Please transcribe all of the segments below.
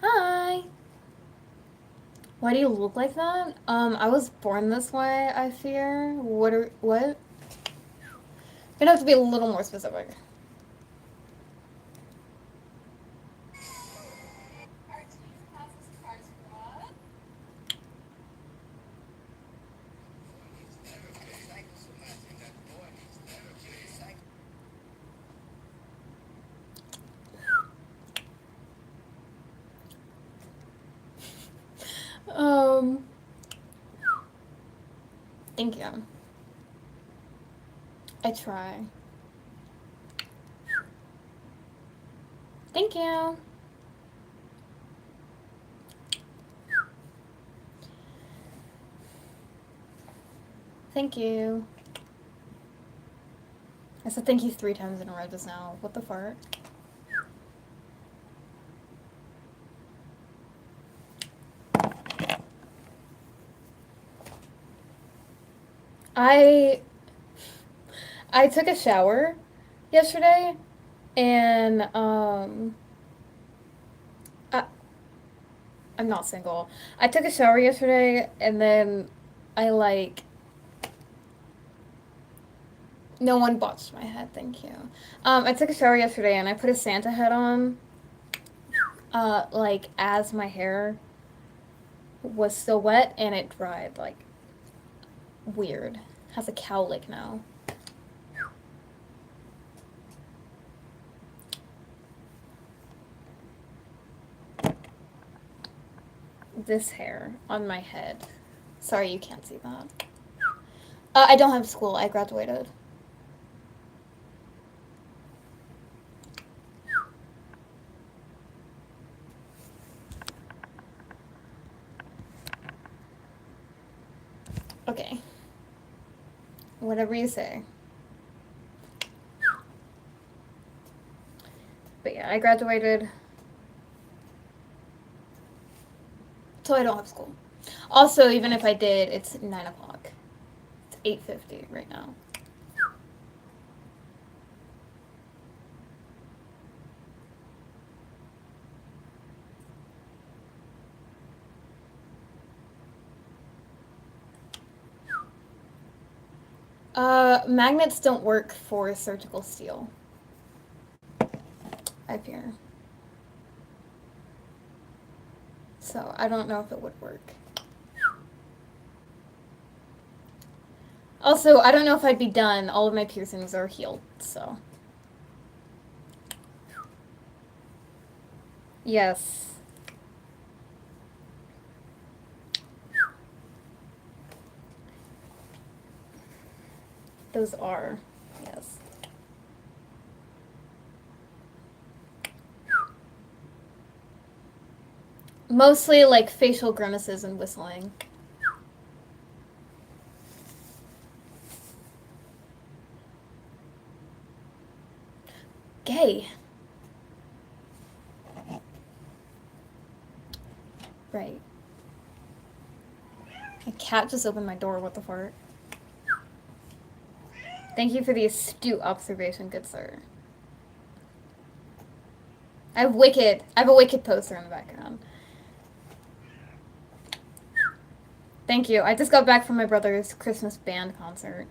Hi. Why do you look like that? I was born this way, I fear. What? Gonna have to be a little more specific. Um, thank you. I try. Thank you. Thank you. I said thank you 3 times in a row just now. What the fart? I took a shower yesterday and I'm not single. I took a shower yesterday and then I no one botched my head, thank you. I took a shower yesterday and I put a Santa hat on as my hair was still wet and it dried weird. It has a cowlick now. This hair on my head. Sorry, you can't see that. I don't have school. I graduated. Okay. Whatever you say. But yeah, I graduated. So I don't have school. Also, even if I did, it's 9 o'clock. It's 8:50 right now. Magnets don't work for surgical steel. I fear. So I don't know if it would work. Also, I don't know if I'd be done. All of my piercings are healed, so. Yes. Those are, yes. Mostly like facial grimaces and whistling. Gay. Right. A cat just opened my door, what the fart? Thank you for the astute observation, good sir. I have a Wicked poster in the background. Thank you. I just got back from my brother's Christmas band concert.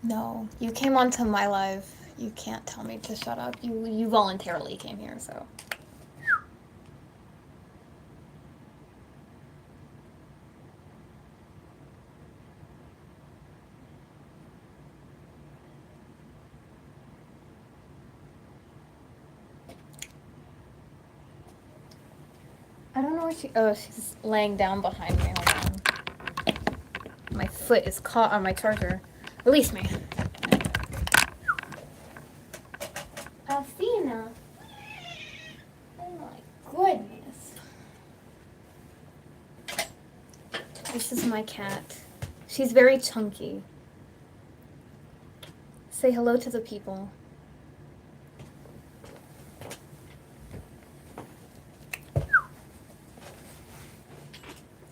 No, you came onto my live. You can't tell me to shut up. You voluntarily came here, so. I don't know where she. Oh, she's laying down behind me. Hold on. My foot is caught on my charger. Release me. Alfina. Oh my goodness. This is my cat. She's very chunky. Say hello to the people.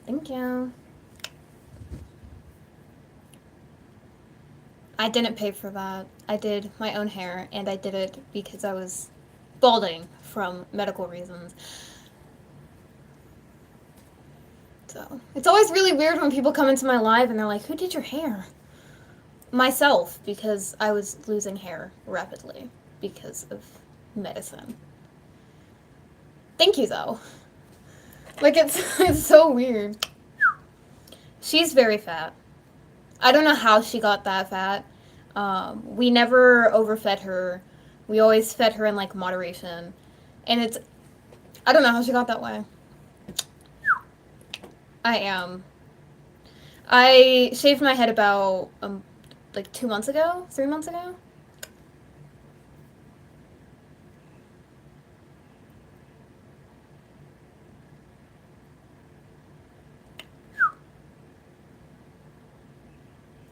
Thank you. I didn't pay for that. I did my own hair, and I did it because I was balding from medical reasons. So, it's always really weird when people come into my live and they're like, who did your hair? Myself, because I was losing hair rapidly because of medicine. Thank you, though. Like, it's so weird. She's very fat. I don't know how she got that fat. We never overfed her. We always fed her in, like, moderation. And I don't know how she got that way. I am. I shaved my head about, like 2 months ago? 3 months ago?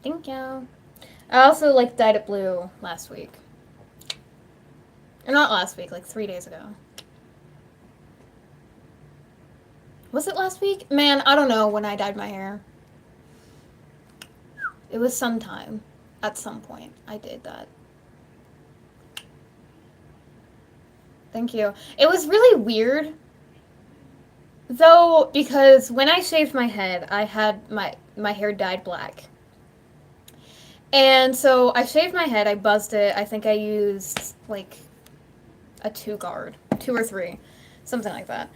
Thank you. I also, like, dyed it blue last week. Or not last week, like 3 days ago. Was it last week? Man, I don't know when I dyed my hair. It was sometime. At some point, I did that. Thank you. It was really weird, though, because when I shaved my head, I had my hair dyed black. And so I shaved my head, I buzzed it. I think I used, like, a 2 guard. 2 or 3. Something like that.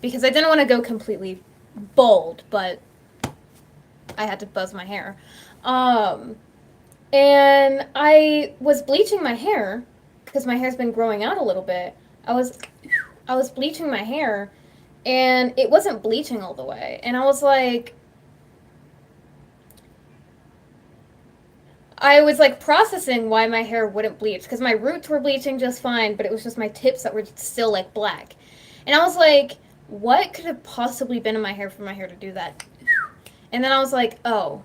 Because I didn't want to go completely bald, but I had to buzz my hair. And I was bleaching my hair, because my hair's been growing out a little bit. I was bleaching my hair, and it wasn't bleaching all the way. And I was like, processing why my hair wouldn't bleach, because my roots were bleaching just fine, but it was just my tips that were still, like, black. And I was like, what could have possibly been in my hair for my hair to do that? And then I was like, oh,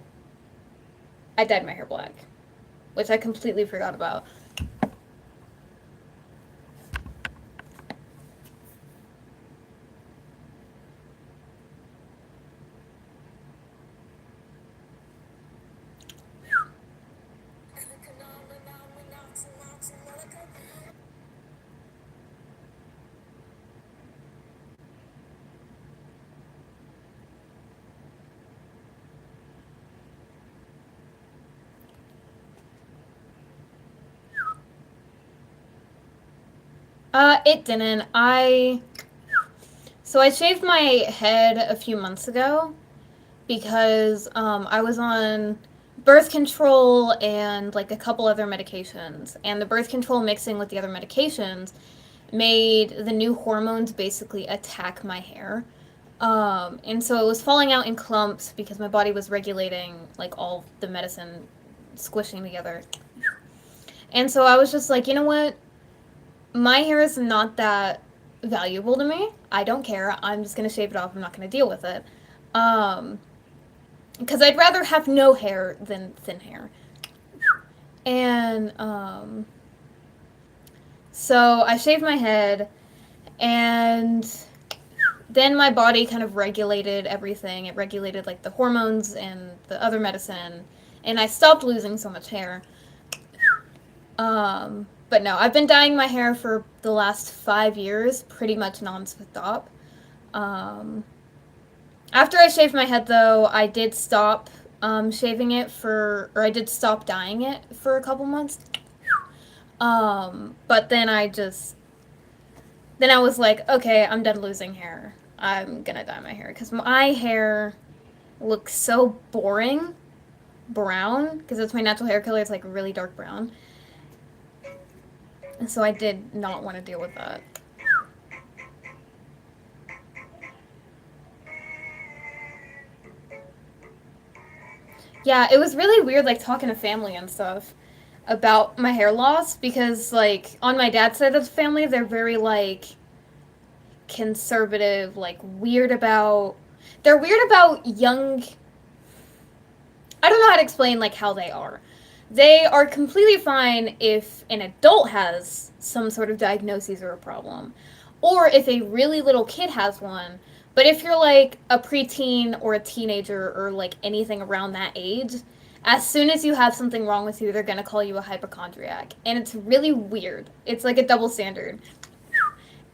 I dyed my hair black, which I completely forgot about. It didn't. So I shaved my head a few months ago because I was on birth control and, like, a couple other medications. And the birth control mixing with the other medications made the new hormones basically attack my hair. And so it was falling out in clumps because my body was regulating, like, all the medicine squishing together. And so I was just like, you know what? My hair is not that valuable to me. I don't care. I'm just going to shave it off. I'm not going to deal with it. Because I'd rather have no hair than thin hair. And so I shaved my head, and then my body kind of regulated everything. It regulated, like, the hormones and the other medicine, and I stopped losing so much hair. But no, I've been dyeing my hair for the last 5 years, pretty much non-stop. Um, After I shaved my head, though, I did stop shaving it or I did stop dyeing it for a couple months. But then I was like, okay, I'm done losing hair. I'm gonna dye my hair because my hair looks so boring brown because it's my natural hair color. It's like really dark brown. And so I did not want to deal with that. Yeah, it was really weird, like, talking to family and stuff about my hair loss because, like, on my dad's side of the family, they're very, like, conservative, like, weird about. They're weird about young. I don't know how to explain, like, how they are. They are completely fine if an adult has some sort of diagnosis or a problem, or if a really little kid has one. But if you're like a preteen or a teenager or like anything around that age, as soon as you have something wrong with you, they're gonna call you a hypochondriac. And it's really weird. It's like a double standard.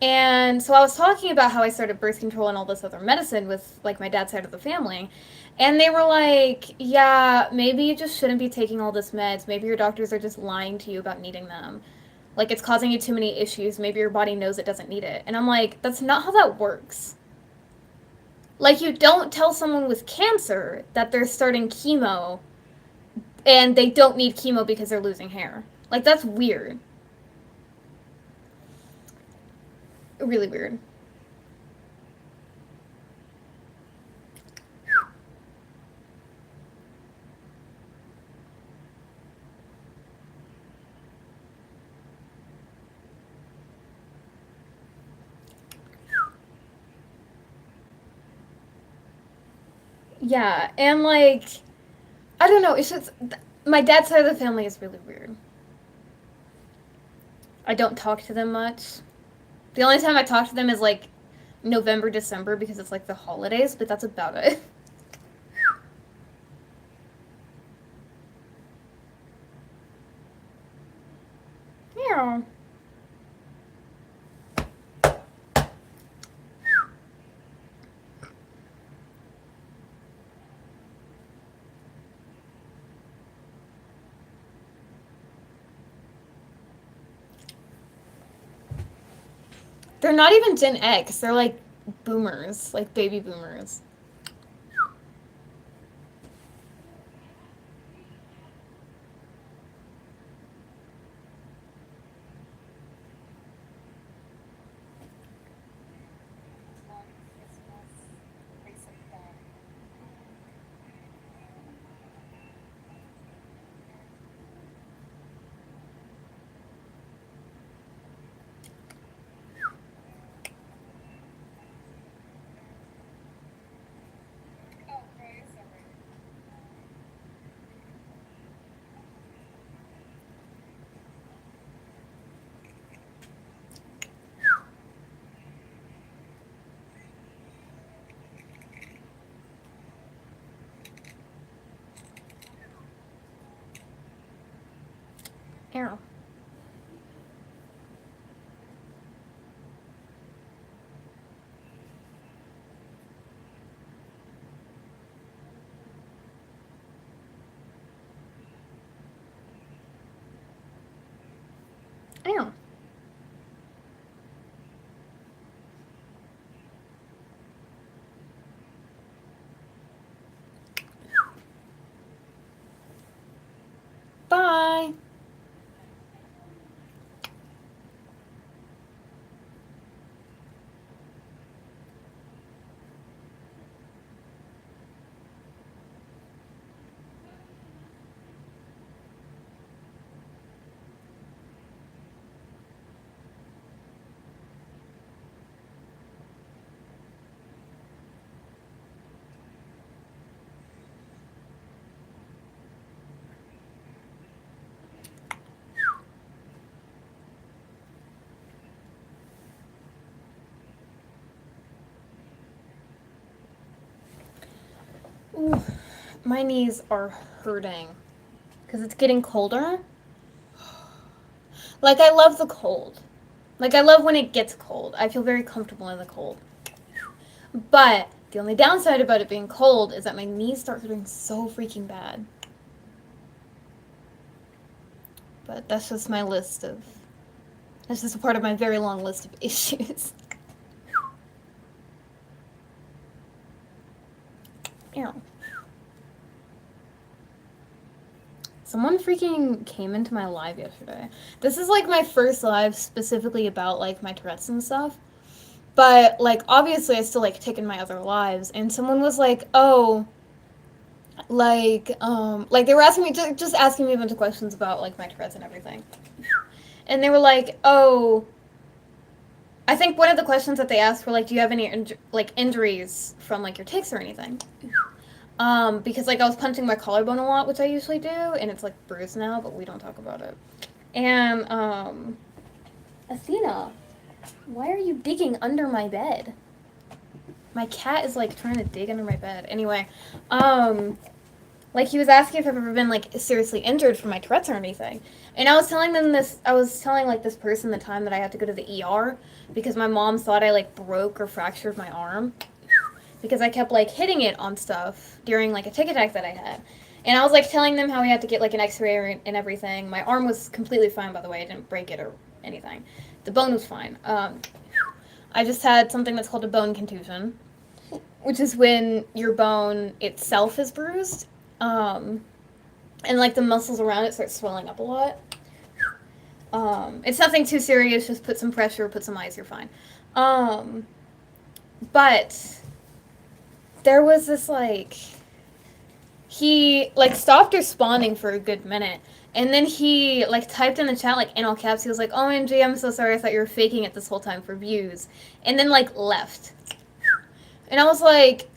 And so I was talking about how I started birth control and all this other medicine with like my dad's side of the family. And they were like, yeah, maybe you just shouldn't be taking all this meds. Maybe your doctors are just lying to you about needing them. Like it's causing you too many issues. Maybe your body knows it doesn't need it. And I'm like, that's not how that works. Like you don't tell someone with cancer that they're starting chemo and they don't need chemo because they're losing hair. Like that's weird. Really weird. Yeah, and like I don't know, it's just my dad's side of the family is really weird. I don't talk to them much. The only time I talk to them is like November, December because it's like the holidays, but that's about it. Yeah. They're not even Gen X. They're like boomers, like baby boomers. Yeah. Yeah. Bye. Ooh, My knees are hurting because it's getting colder. Like, I love the cold. Like, I love when it gets cold. I feel very comfortable in the cold. But the only downside about it being cold is that my knees start hurting so freaking bad. But that's just my list of... That's just a part of my very long list of issues. Ew. Someone freaking came into my live yesterday. This is like my first live specifically about like my Tourette's and stuff. But like obviously I still like taken my other lives, and someone was like, "Oh, like they were asking me just asking me a bunch of questions about like my Tourette's and everything." And they were like, "Oh, I think one of the questions that they asked were like, do you have any injuries from like your tics or anything?" Because like I was punching my collarbone a lot, which I usually do, and it's like bruised now, but we don't talk about it. And Athena, why are you digging under my bed? My cat is like trying to dig under my bed. Anyway, like he was asking if I've ever been like seriously injured from my Tourette's or anything. And I was telling like this person the time that I had to go to the ER because my mom thought I like broke or fractured my arm because I kept like hitting it on stuff during like a tic attack that I had. And I was like telling them how we had to get like an x-ray and everything. My arm was completely fine, by the way. I didn't break it or anything. The bone was fine. I just had something that's called a bone contusion, which is when your bone itself is bruised. And like the muscles around it start swelling up a lot. It's nothing too serious, just put some pressure, put some ice, you're fine. But there was this like, he like stopped responding for a good minute, and then he like typed in the chat like in all caps, he was like, "OMG, I'm so sorry, I thought you were faking it this whole time for views," and then like left. And I was like,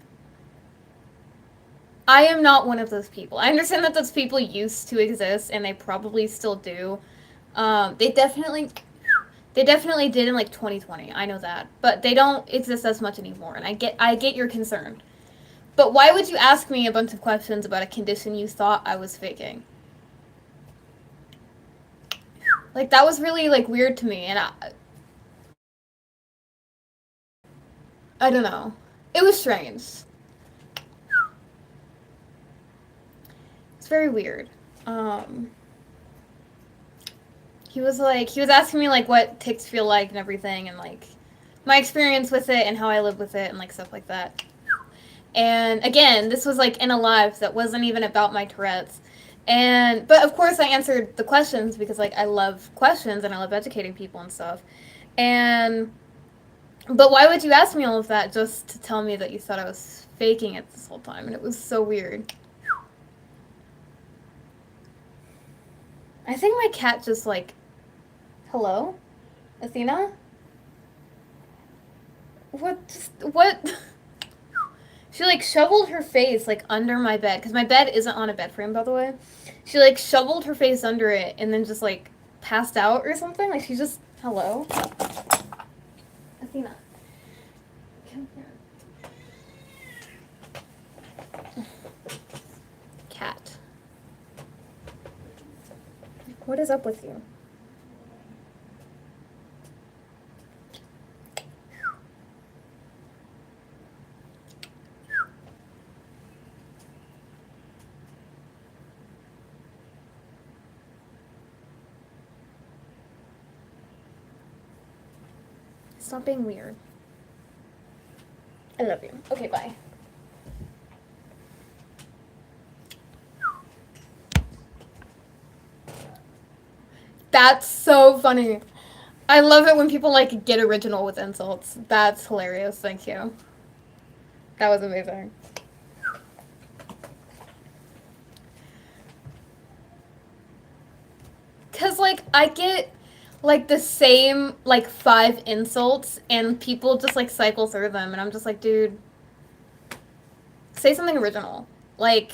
I am not one of those people. I understand that those people used to exist, and they probably still do. They definitely did in like 2020. I know that, but they don't exist as much anymore. And I get your concern, but why would you ask me a bunch of questions about a condition you thought I was faking? Like that was really like weird to me, and I don't know. It was strange. It's very weird. He was asking me like what tics feel like and everything, and like my experience with it and how I live with it and like stuff like that. And again, this was like in a live that wasn't even about my Tourette's. But of course I answered the questions because like I love questions and I love educating people and stuff. But why would you ask me all of that just to tell me that you thought I was faking it this whole time? And it was so weird. I think my cat just like, hello? Athena? What? She like shoveled her face like under my bed, because my bed isn't on a bed frame, by the way. She like shoveled her face under it and then just like passed out or something. Like she just, hello? Athena. Come here. Cat. What is up with you? Stop being weird. I love you. Okay, bye. That's so funny. I love it when people like get original with insults. That's hilarious. Thank you. That was amazing. Cause like I get like the same like 5 insults and people just like cycle through them, and I'm just like, dude, say something original. Like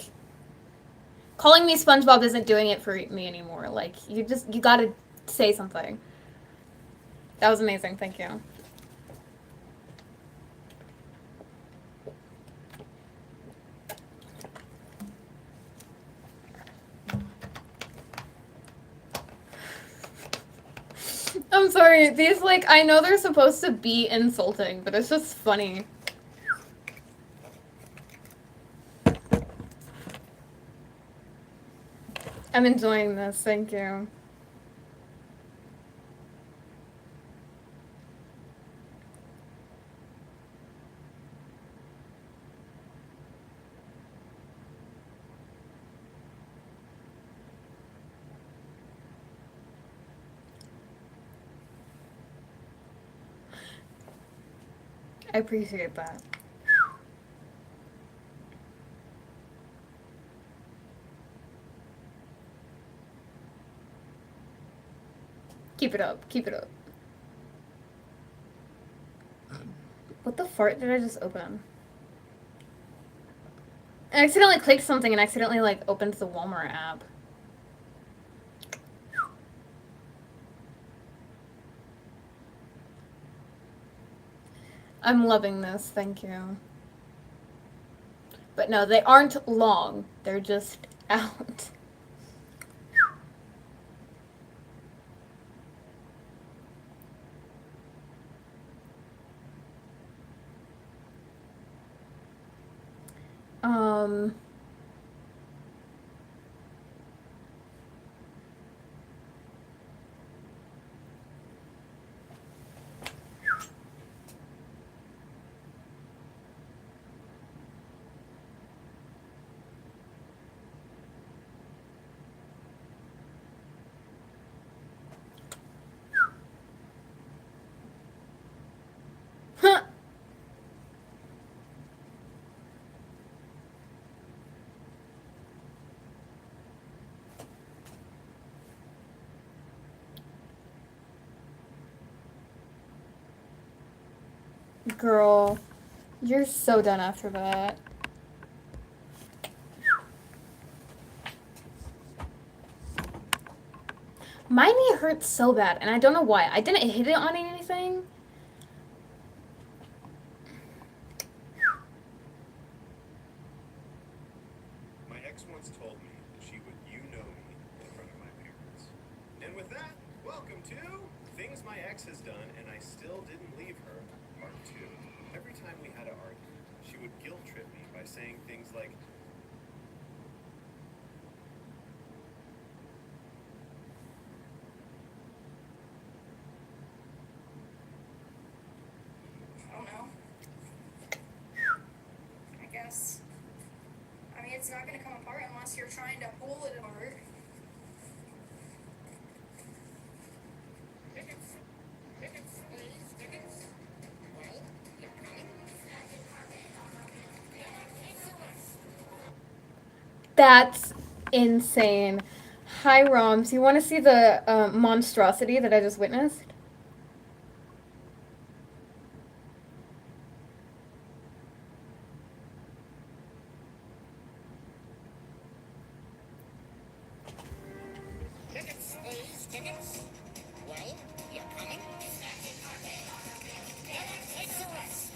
calling me SpongeBob isn't doing it for me anymore. Like you gotta say something. That was amazing. Thank you. I'm sorry. These, like, I know they're supposed to be insulting, but it's just funny. I'm enjoying this. Thank you. I appreciate that. Keep it up. Keep it up. What the fart did I just open? I accidentally clicked something and accidentally, like, opened the Walmart app. I'm loving this. Thank you. But no, they aren't long. They're just out. Um... Girl, you're so done after that. My knee hurts so bad, and I don't know why. I didn't hit it on anything. My ex once told me that she would me in front of my parents. And with that, welcome to Things My Ex Has Done and I Still Didn't Leave Her, Part 2. Every time we had to argue, she would guilt trip me by saying things like, I don't know. I guess. I mean, it's not going to come apart unless you're trying to pull it apart. That's insane. Hi, Roms. You want to see the monstrosity that I just witnessed? Tickets, please, tickets. Well, you're coming? Take the rest.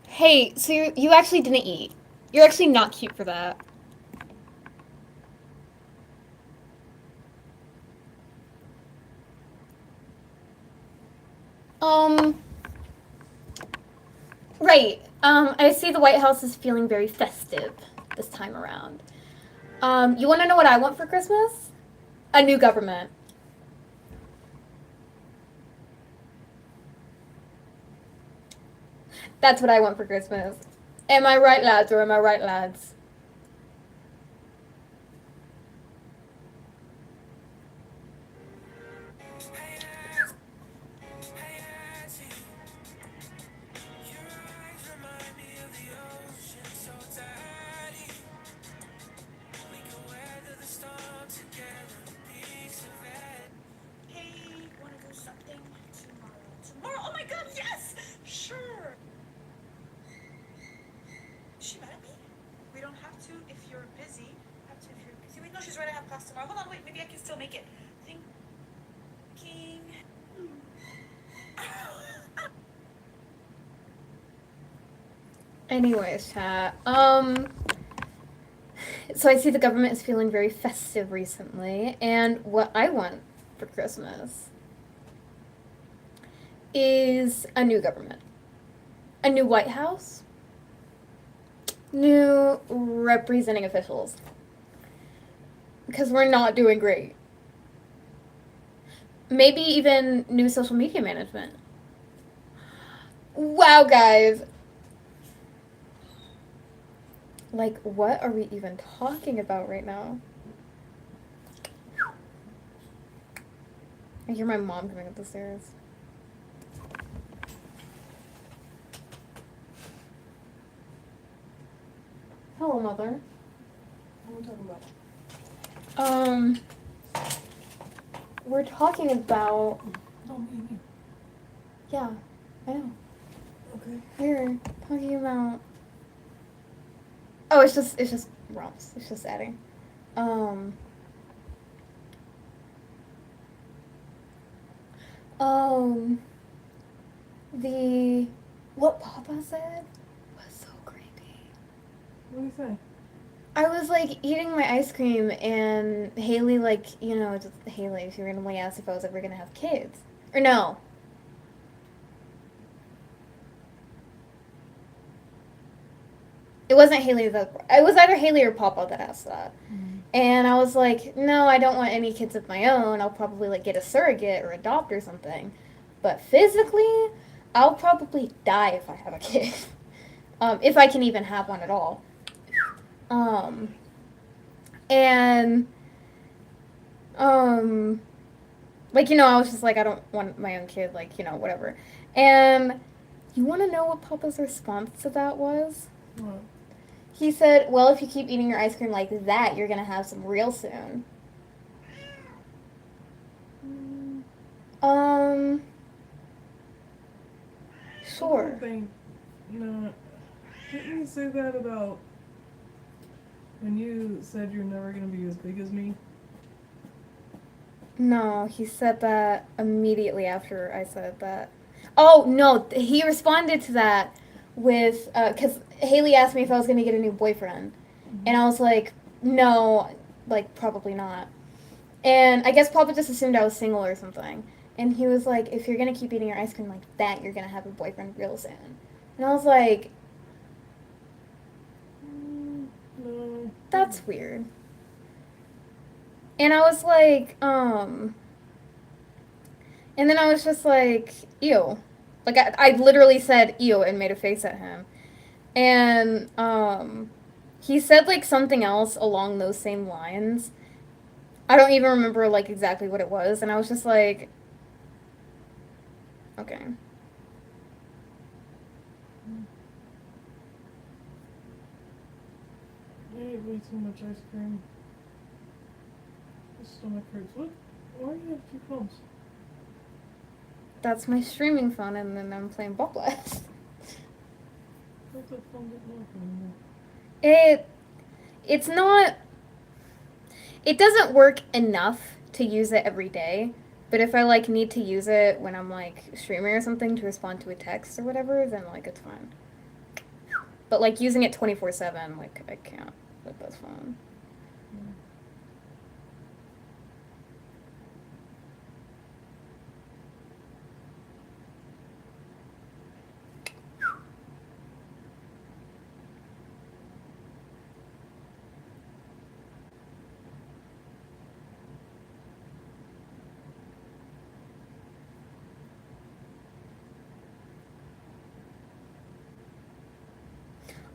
Hey, so you actually didn't eat. You're actually not cute for that. Right. I see the White House is feeling very festive this time around. You want to know what I want for Christmas? A new government. That's what I want for Christmas. Am I right, lads, or am I right, lads? Tomorrow? Oh my god, yes! Sure. Is she mad at me? We don't have to if you're busy. Have to if you're busy. Wait, no, she's right. I have class tomorrow. Hold on, wait. Maybe I can still make it. Thinking. Anyways, chat. So I see the government is feeling very festive recently, and what I want for Christmas is a new government, a new White House, new representing officials, because we're not doing great. Maybe even new social media management. Wow, guys. Like, what are we even talking about right now? I hear my mom coming up the stairs. Hello, Mother. What are we talking about? We're talking about... No, me. Yeah, I know. Okay. We're talking about... Oh, it's just romps. It's just adding. What Papa said was so creepy. What do you say? I was like eating my ice cream, and Haley, like, just Haley, she randomly asked if I was ever gonna have kids. Or no. It wasn't Haley it was either Haley or Papa that asked that. Mm-hmm. And I was like, no, I don't want any kids of my own. I'll probably like get a surrogate or adopt or something. But physically, I'll probably die if I have a kid. If I can even have one at all. And like, I was just like, I don't want my own kid, like, whatever. And you want to know what Papa's response to that was? What? He said, well, if you keep eating your ice cream like that, you're going to have some real soon. Sure. I don't think, didn't you say that about when you said you're never going to be as big as me? No, he said that immediately after I said that. Oh, no, he responded to that with, because Haley asked me if I was going to get a new boyfriend. Mm-hmm. And I was like, no, like, probably not. And I guess Papa just assumed I was single or something. And he was like, if you're going to keep eating your ice cream like that, you're going to have a boyfriend real soon. And I was like, No. That's weird. And I was like, and then I was just like, ew. Like, I literally said ew and made a face at him. And, he said, like, something else along those same lines. I don't even remember, like, exactly what it was. And I was just like, okay. I ate way too much ice cream. My stomach hurts. What? Why do you have two phones? That's my streaming phone, and then I'm playing Ball Blast. How's that phone didn't work anymore? It's not... It doesn't work enough to use it every day. But if I, like, need to use it when I'm, like, streaming or something to respond to a text or whatever, then, like, it's fine. But, like, using it 24/7, like, I can't with this phone.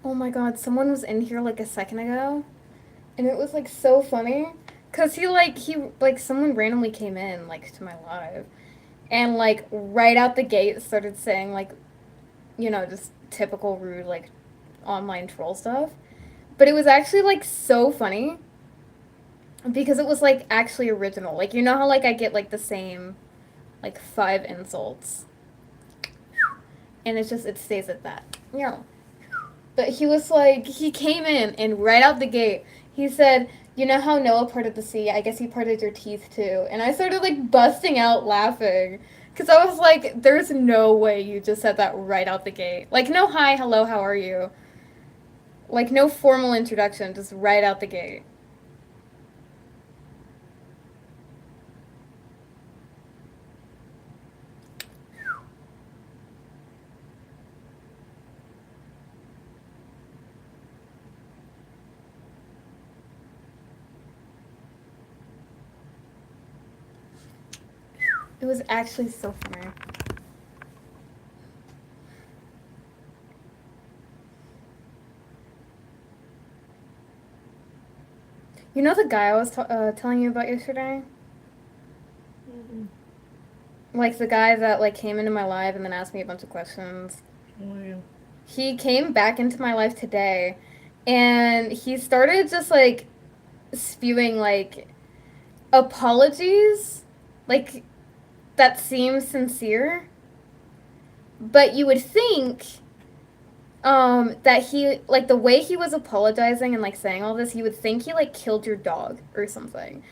Oh my god, someone was in here like a second ago, and it was like so funny, cause someone randomly came in like to my live, and like right out the gate started saying like, just typical rude like online troll stuff, but it was actually like so funny, because it was like actually original. Like, how like I get like the same, like 5 insults, and it stays at that, But he was like, he came in, and right out the gate, he said, you know how Noah parted the sea? I guess he parted your teeth, too. And I started, like, busting out laughing. Because I was like, there's no way you just said that right out the gate. Like, no hi, hello, how are you? Like, no formal introduction, just right out the gate. It was actually so funny. You know the guy I was telling you about yesterday? Mm-mm. Like the guy that like came into my life and then asked me a bunch of questions. Oh, yeah. He came back into my life today, and he started just like spewing like apologies, like that seem sincere. But you would think that he like the way he was apologizing and like saying all this, you would think he like killed your dog or something.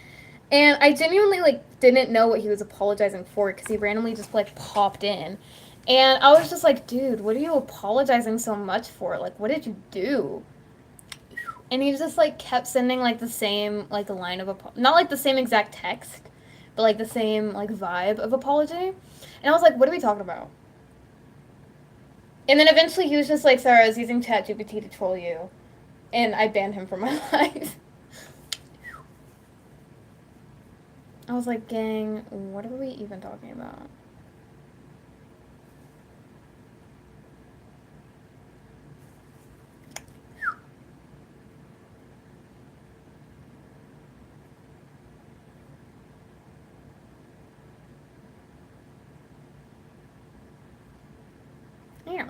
And I genuinely like didn't know what he was apologizing for because he randomly just like popped in. And I was just like, dude, what are you apologizing so much for? Like, what did you do? And he just like kept sending like the same like line of not like the same exact text, but like the same like vibe of apology. And I was like, what are we talking about? And then eventually he was just like, sorry, I was using ChatGPT to troll you. And I banned him from my life. I was like, gang, what are we even talking about? Yeah.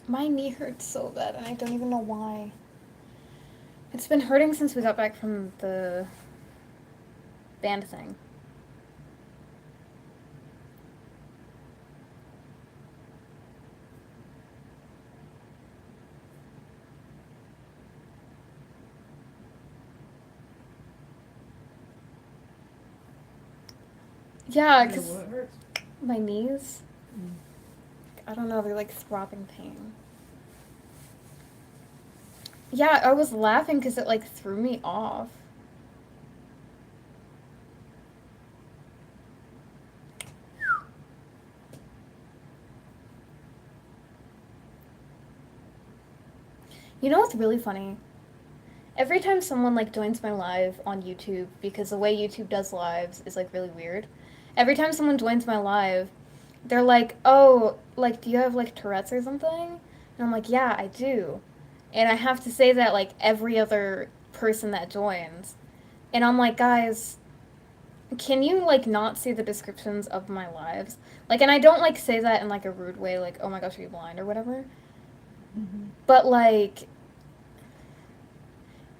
My knee hurts so bad, and I don't even know why. It's been hurting since we got back from the band thing. Yeah, Your because what hurts? my knees, Mm. I don't know, they're like throbbing pain. Yeah, I was laughing because it like threw me off. You know what's really funny? Every time someone like joins my live on YouTube, because the way YouTube does lives is like really weird. Every time someone joins my live, they're like, "Oh, like do you have like Tourette's or something?" And I'm like, "Yeah, I do." And I have to say that like every other person that joins. And I'm like, "Guys, can you like not see the descriptions of my lives?" Like, and I don't like say that in like a rude way, like, "Oh my gosh, are you blind?" or whatever. Mm-hmm. But like,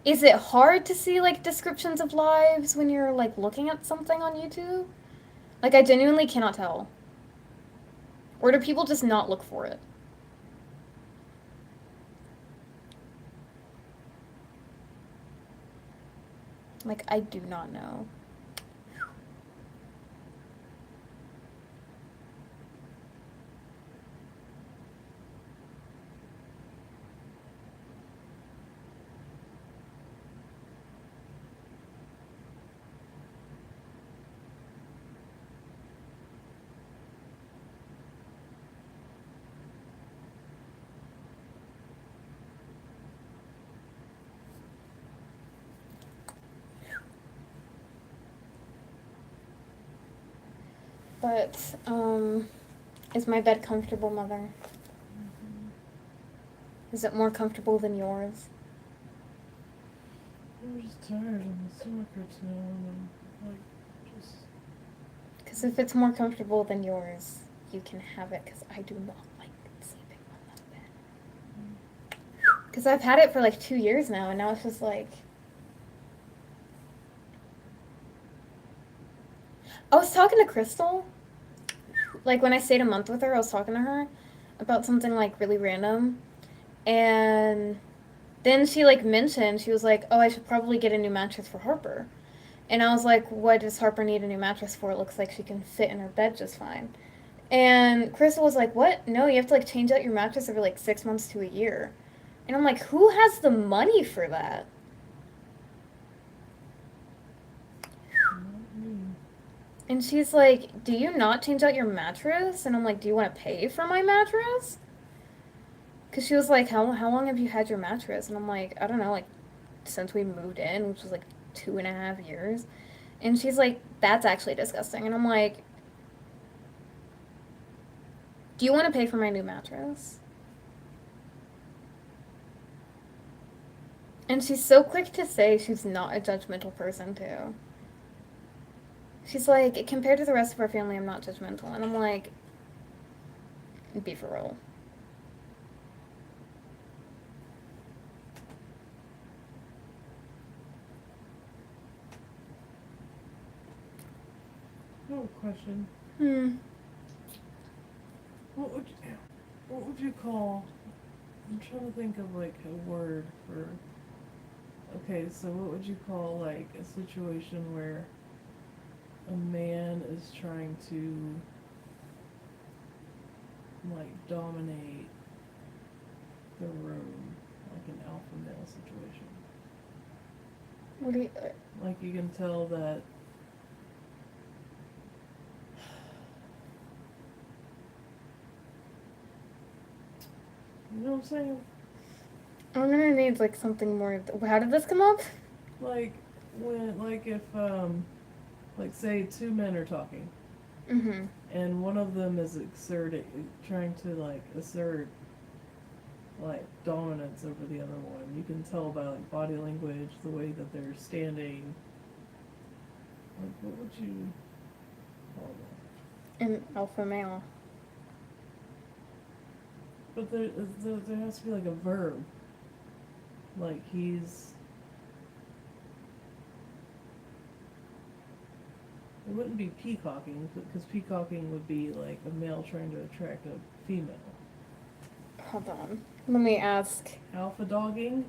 is it hard to see like descriptions of lives when you're like looking at something on YouTube? Like I genuinely cannot tell. Or do people just not look for it? Like I do not know. But is my bed comfortable, Mother? Mm-hmm. Is it more comfortable than yours? I'm just tired and my stomach hurts now and I'm like just Because if it's more comfortable than yours, you can have it. Because I do not like sleeping on that bed. Because I've had it for like 2 years now, and now it's just like. I was talking to Crystal. Like when I stayed a month with her, I was talking to her about something like really random. And then she like mentioned, she was like, "Oh, I should probably get a new mattress for Harper." And I was like, what does Harper need a new mattress for? It looks like she can fit in her bed just fine. And Crystal was like, what? No, you have to like change out your mattress every like 6 months to a year. And I'm like, who has the money for that? Not me. And she's like, do you not change out your mattress? And I'm like, do you want to pay for my mattress? Because she was like, how long have you had your mattress? And I'm like, I don't know, like since we moved in, which was like 2.5 years. And she's like, that's actually disgusting. And I'm like, do you want to pay for my new mattress? And she's so quick to say she's not a judgmental person, too. She's like, compared to the rest of our family, I'm not judgmental. And I'm like, be for real. I have a question. What would you call? I'm trying to think of like a word for. Okay, so what would you call like a situation where a man is trying to like dominate the room, like an alpha male situation? What do you. Like you can tell that. You know what I'm saying? I'm gonna need like something more. How did this come up? Like when, like if, like say two men are talking, Mm-hmm. and one of them is trying to like assert like dominance over the other one. You can tell by like body language, the way that they're standing. Like what would you call that? An alpha male. But there has to be like a verb. Like he's. It wouldn't be peacocking, because peacocking would be like a male trying to attract a female. Hold on. Let me ask. Alpha dogging?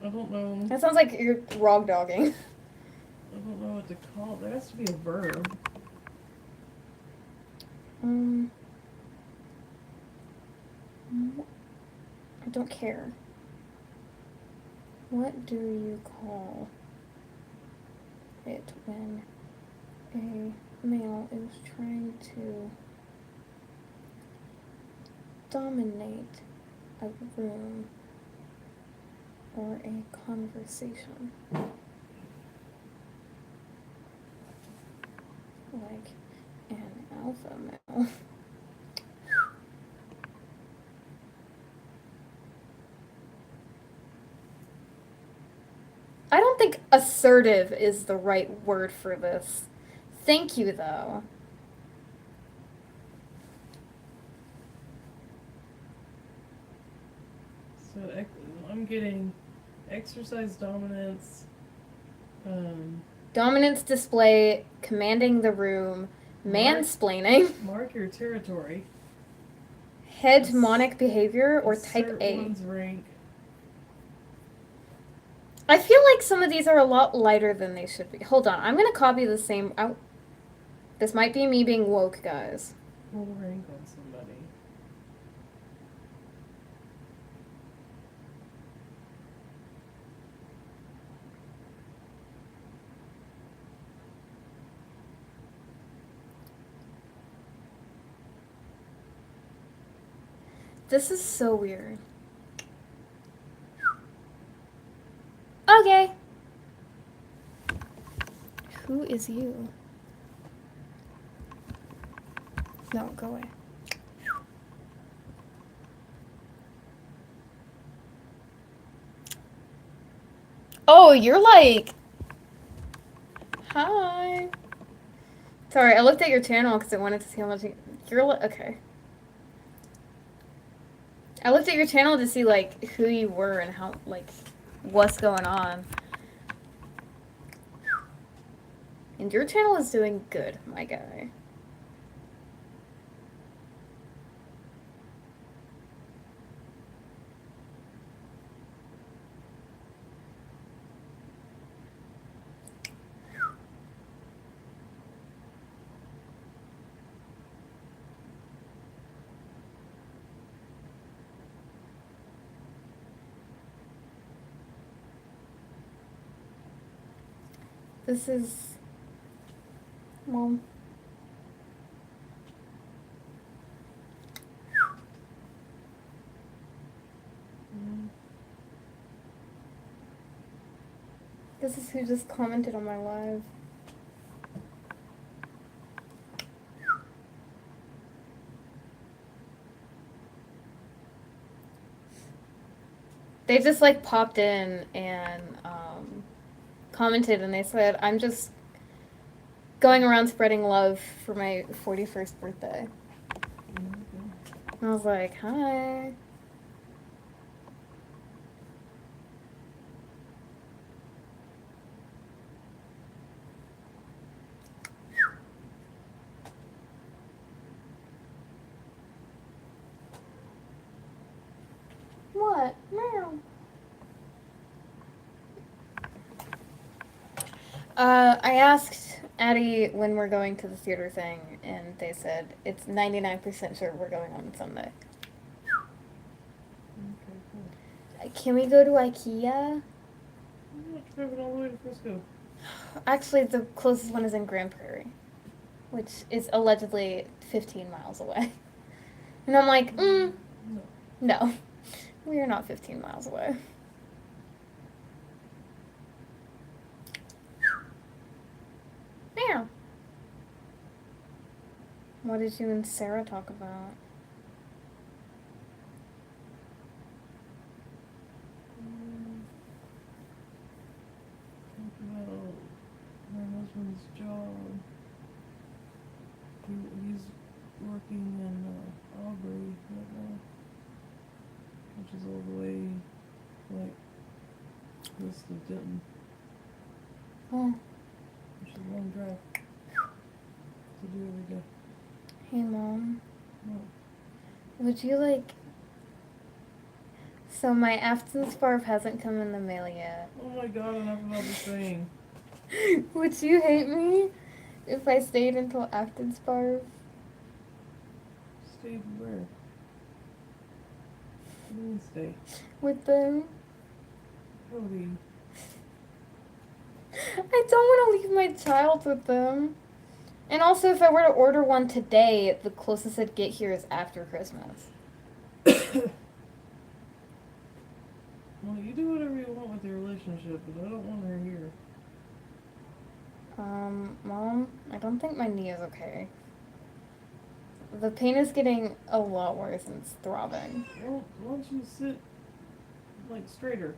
I don't know. That sounds like you're rog dogging. I don't know what to call it. There has to be a verb. I don't care. What do you call it when a male is trying to dominate a room or a conversation? Like an alpha male. I don't think assertive is the right word for this. Thank you, though. So I'm getting exercise dominance. Dominance display, commanding the room, mansplaining, Mark your territory. hegemonic behavior, or type Assert A. one's rank. I feel like some of these are a lot lighter than they should be. Hold on, I'm gonna copy the same. This might be me being woke, guys. Full rank on somebody. This is so weird. Okay. Who is you? No, go away. Oh, you're like... Hi. Sorry, I looked at your channel because I wanted to see how much you're like... Okay. I looked at your channel to see, like, who you were and how, like, what's going on. And your channel is doing good, my guy. This is... Mom. This is who just commented on my live. They just like popped in and commented, and they said, I'm just going around spreading love for my 41st birthday. And I was like, hi. What? Meow. I asked Addie when we're going to the theater thing, and they said it's 99% sure we're going on Sunday. Okay, cool. Can we go to IKEA? I'm not driving all the way to Frisco. Actually, the closest one is in Grand Prairie, which is allegedly 15 miles away. And I'm like, no, we are not 15 miles away. Meow. What did you and Sarah talk about? Talk about my husband's job. He's working in Aubrey right now, which is all the way, like, west of Denton, Oh, which is a long drive to do every day. hey Mom. Well, Would you like... So my Afton scarf hasn't come in the mail yet. oh my god, enough about the thing. Would you hate me if I stayed until Afton scarf? Stay where? What do you mean stay? With them? Cody. I don't want to leave my child with them. And also, if I were to order one today, the closest I'd get here is after Christmas. Well, you do whatever you want with your relationship, but I don't want her here. Mom, I don't think my knee is okay. The pain is getting a lot worse and it's throbbing. Well, why don't you sit, like, straighter?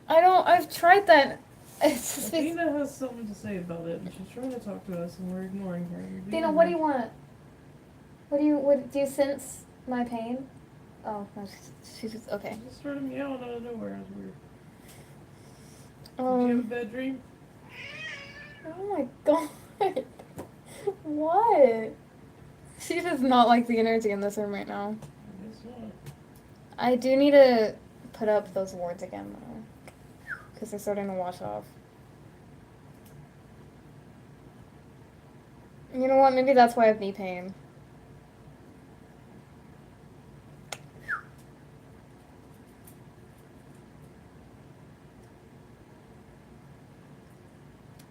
I've tried that. It's just makes... Dina has something to say about it, and she's trying to talk to us, and we're ignoring her. Dina, what do you want? What do you sense my pain? Oh, no, she's just, okay. She just started meowing out of nowhere. It was weird. Did you have a bad dream? Oh my god. What? She does not like the energy in this room right now. I guess not. I do need to put up those wards again, though. Because they're starting to wash off. You know what? Maybe that's why I have knee pain.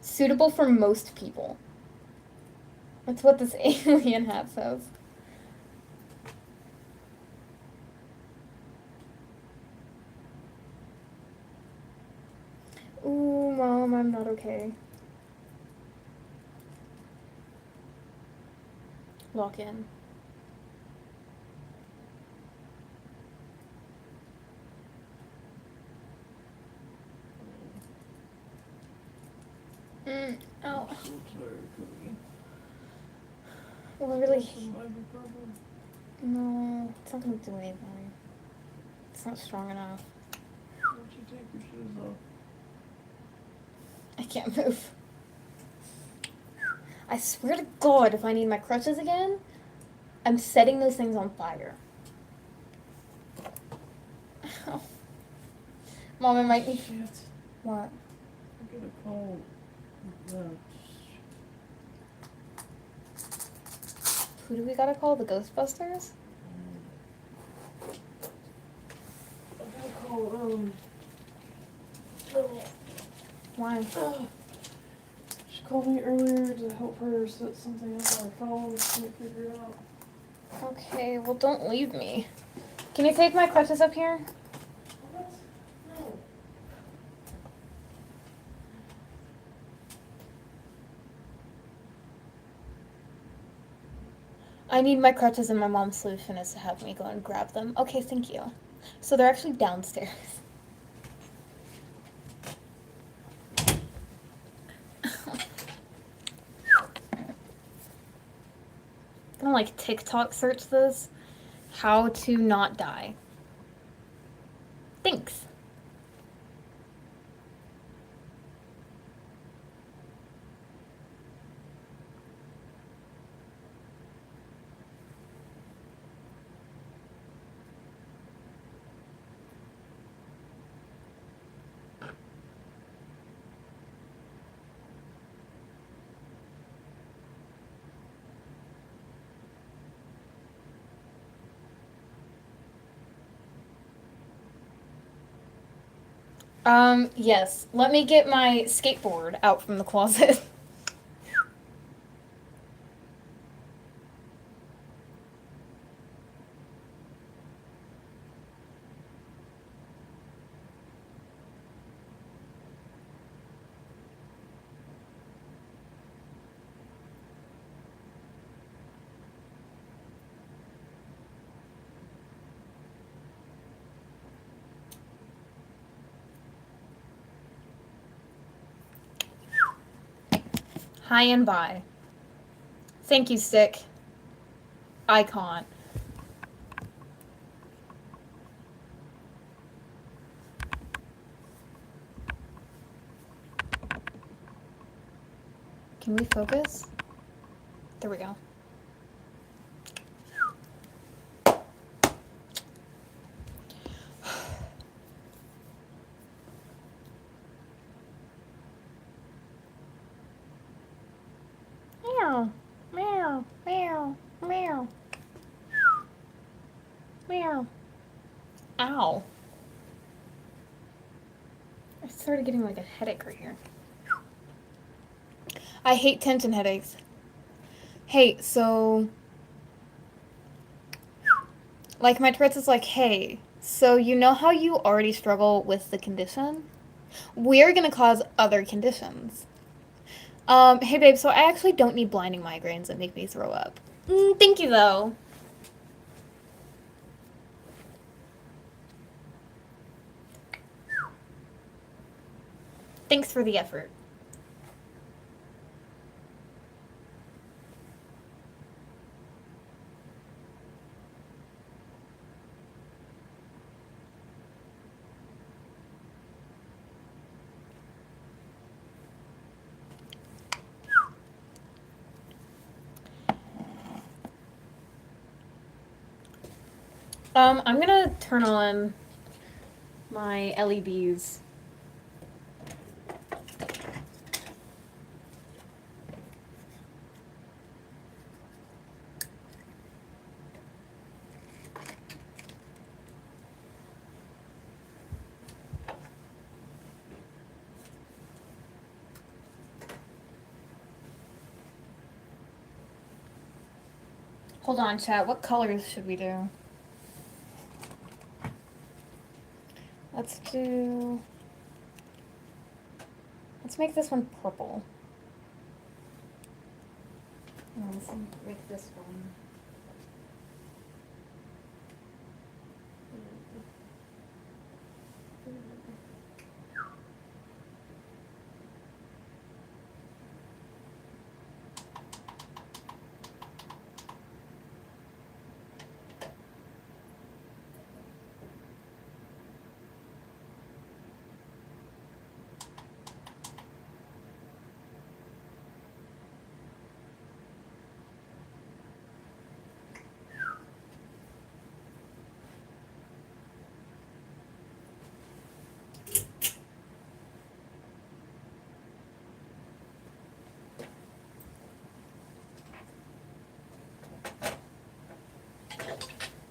Suitable for most people. That's what this alien hat says. Ooh, Mom, I'm not okay. Lock in. Ow. I'm so tired, Cody. Well, really, Some ibuprofen? no, it's not gonna do anything. It's not strong enough. Why don't you take your shoes off? I can't move. I swear to God, if I need my crutches again, I'm setting those things on fire. Ow. Mom, it might be... Shit. What? I gotta call Who do we gotta call? The Ghostbusters? I gotta call, Why? called me earlier to help her set something up on her phone. Can't figure it out. Okay, well, don't leave me. Can you take my crutches up here? What? No. I need my crutches, and my mom's solution is to have me go and grab them. Okay, thank you. So they're actually downstairs. I'm gonna like TikTok search this. How to not die. Thanks. Yes. Let me get my skateboard out from the closet. Hi and bye. Thank you, Stick. I can't. Can we focus? There we go. Meow, meow, meow, meow. Meow. Ow. I started getting like a headache right here. I hate tension headaches. Hey, so like my Tourette's is like, hey, so you know how you already struggle with the condition? We're gonna cause other conditions. Hey babe, so I actually don't need blinding migraines that make me throw up. Thank you though. Thanks for the effort. I'm gonna turn on my LEDs. Hold on, chat. What colors should we do? Let's make this one purple. Let's make this one.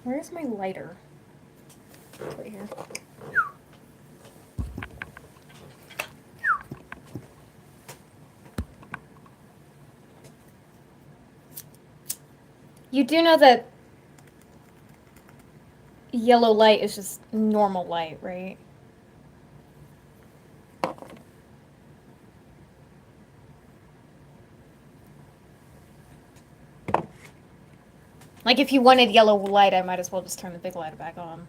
Where's my lighter? It's right here. You do know that yellow light is just normal light, right? Like, if you wanted yellow light, I might as well just turn the big light back on.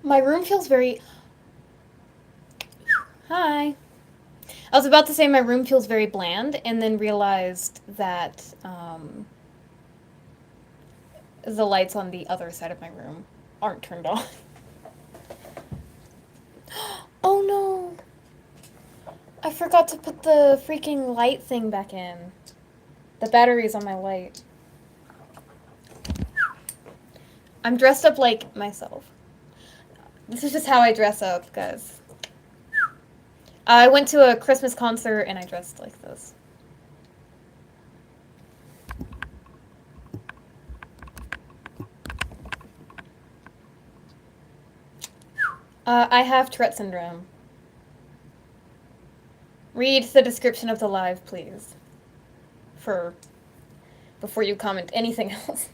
My room feels very... Hi. I was about to say my room feels very bland, and then realized that the lights on the other side of my room aren't turned on. Oh no! I forgot to put the freaking light thing back in. The battery's on my light. I'm dressed up like myself. This is just how I dress up, guys. I went to a Christmas concert and I dressed like this. I have Tourette's syndrome. Read the description of the live, please. Before you comment anything else.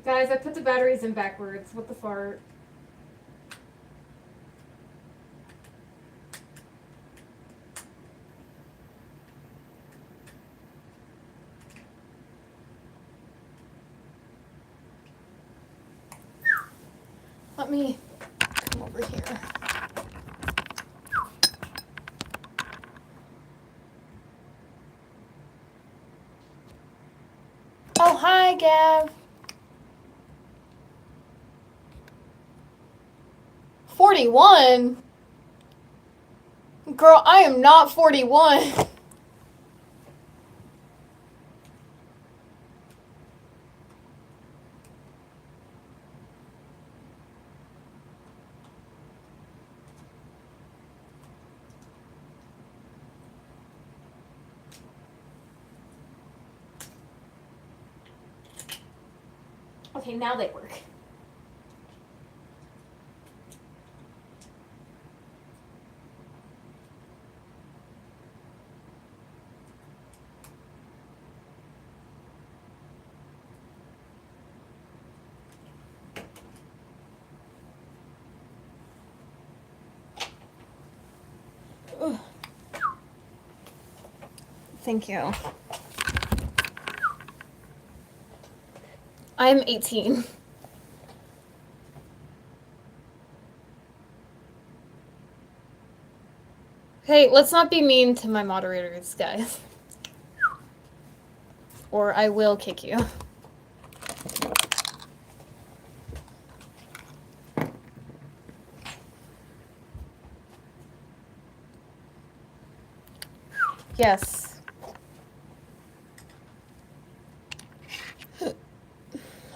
Guys, I put the batteries in backwards. What the fart? Let me come over here. Oh, hi, Gav. 41? Girl, I am not 41. Okay, now they work. Thank you. I'm 18. Hey, let's not be mean to my moderators, guys. Or I will kick you. Yes.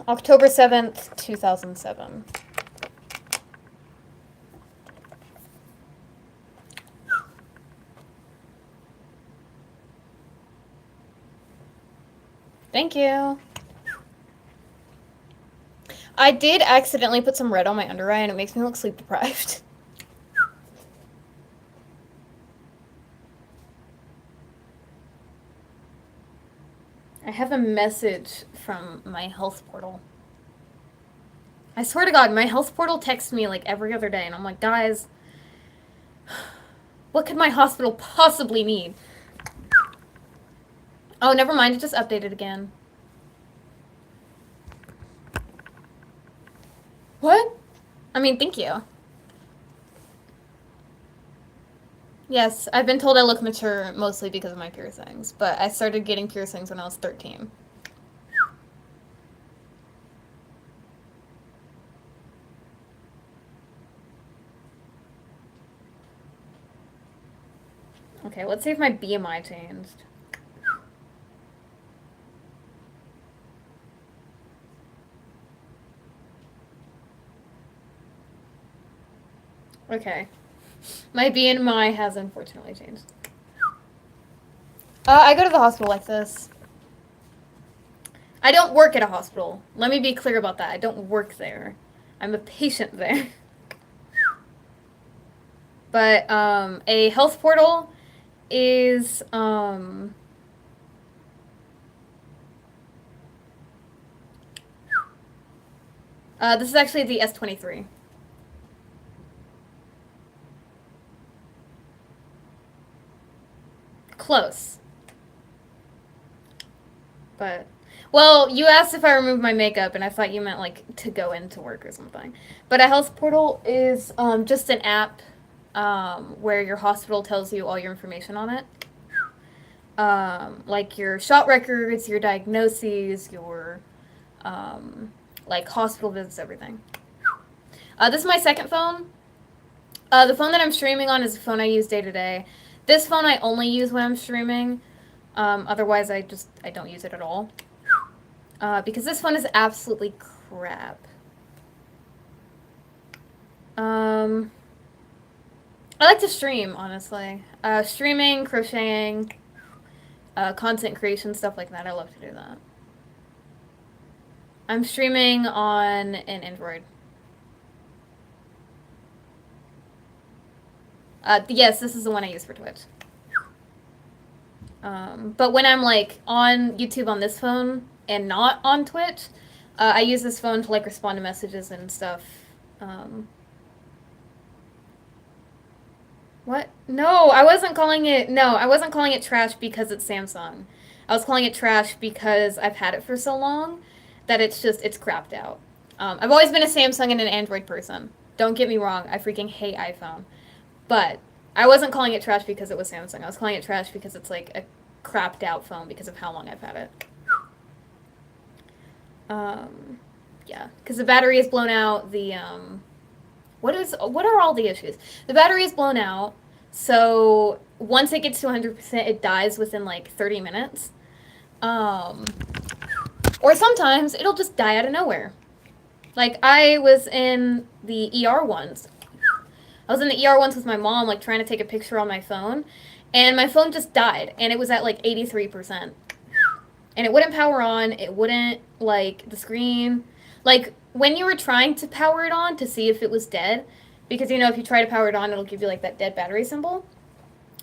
October 7th, 2007. Thank you. I did accidentally put some red on my under eye and it makes me look sleep deprived. I have a message from my health portal. I swear to God, my health portal texts me like every other day, and I'm like, guys, what could my hospital possibly need? Oh, never mind, it just updated again. What? I mean, thank you. Yes, I've been told I look mature mostly because of my piercings, but I started getting piercings when I was 13. Okay, let's see if my BMI changed. Okay. My BMI has unfortunately changed. I go to the hospital like this. I don't work at a hospital. Let me be clear about that. I don't work there. I'm a patient there. But a health portal is this is actually the S23. Close. But, well, you asked if I removed my makeup, and I thought you meant, like, to go into work or something. But a health portal is just an app where your hospital tells you all your information on it. Like your shot records, your diagnoses, your, like, hospital visits, everything. This is my second phone. The phone that I'm streaming on is a phone I use day to day. This phone I only use when I'm streaming. Otherwise, I don't use it at all. Because this phone is absolutely crap. I like to stream, honestly. Streaming, crocheting, content creation, stuff like that. I love to do that. I'm streaming on an Android. Yes, this is the one I use for Twitch. But when I'm, like, on YouTube on this phone and not on Twitch, I use this phone to, like, respond to messages and stuff. What? No, I wasn't calling it trash because it's Samsung. I was calling it trash because I've had it for so long that it's crapped out. I've always been a Samsung and an Android person. Don't get me wrong, I freaking hate iPhone. But I wasn't calling it trash because it was Samsung. I was calling it trash because it's like a crapped out phone because of how long I've had it. Yeah, because the battery is blown out. What are all the issues? The battery is blown out, so once it gets to 100%, it dies within like 30 minutes. Or sometimes it'll just die out of nowhere. Like, I was in the ER once. I was in the ER once with my mom, like, trying to take a picture on my phone, and my phone just died, and it was at, like, 83%. And it wouldn't power on, it wouldn't, like, the screen. Like, when you were trying to power it on to see if it was dead, because, you know, if you try to power it on, it'll give you, like, that dead battery symbol.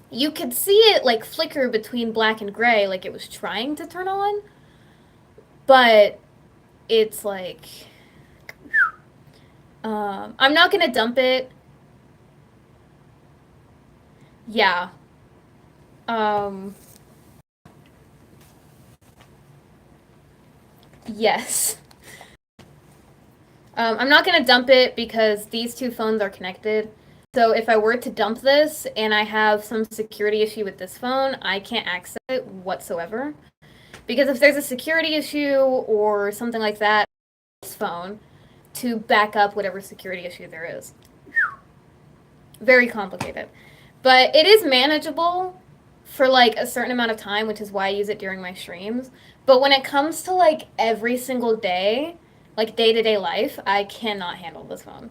You could see it, like, flicker between black and gray, like it was trying to turn on. But it's, like... I'm not gonna dump it. Yeah. Yes. I'm not going to dump it because these two phones are connected. So if I were to dump this and I have some security issue with this phone, I can't access it whatsoever. Because if there's a security issue or something like that, this phone to back up whatever security issue there is. Very complicated. But it is manageable for like a certain amount of time, which is why I use it during my streams. But when it comes to like every single day, like day-to-day life, I cannot handle this phone.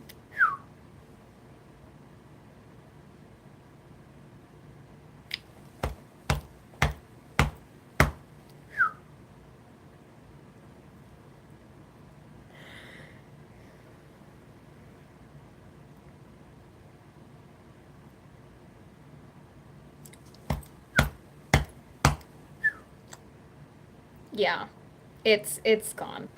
Yeah, it's gone.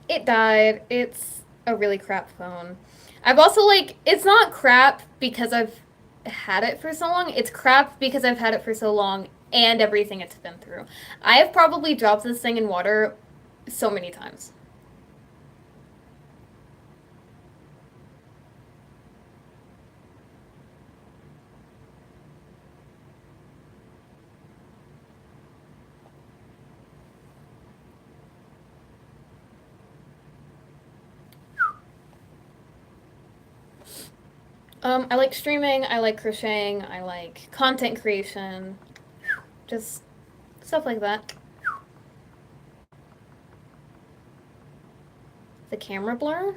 It died. It's a really crap phone. I've also like it's not crap because I've had it for so long. It's crap because I've had it for so long and everything it's been through. I have probably dropped this thing in water so many times. I like streaming, I like crocheting, I like content creation, just stuff like that. The camera blur?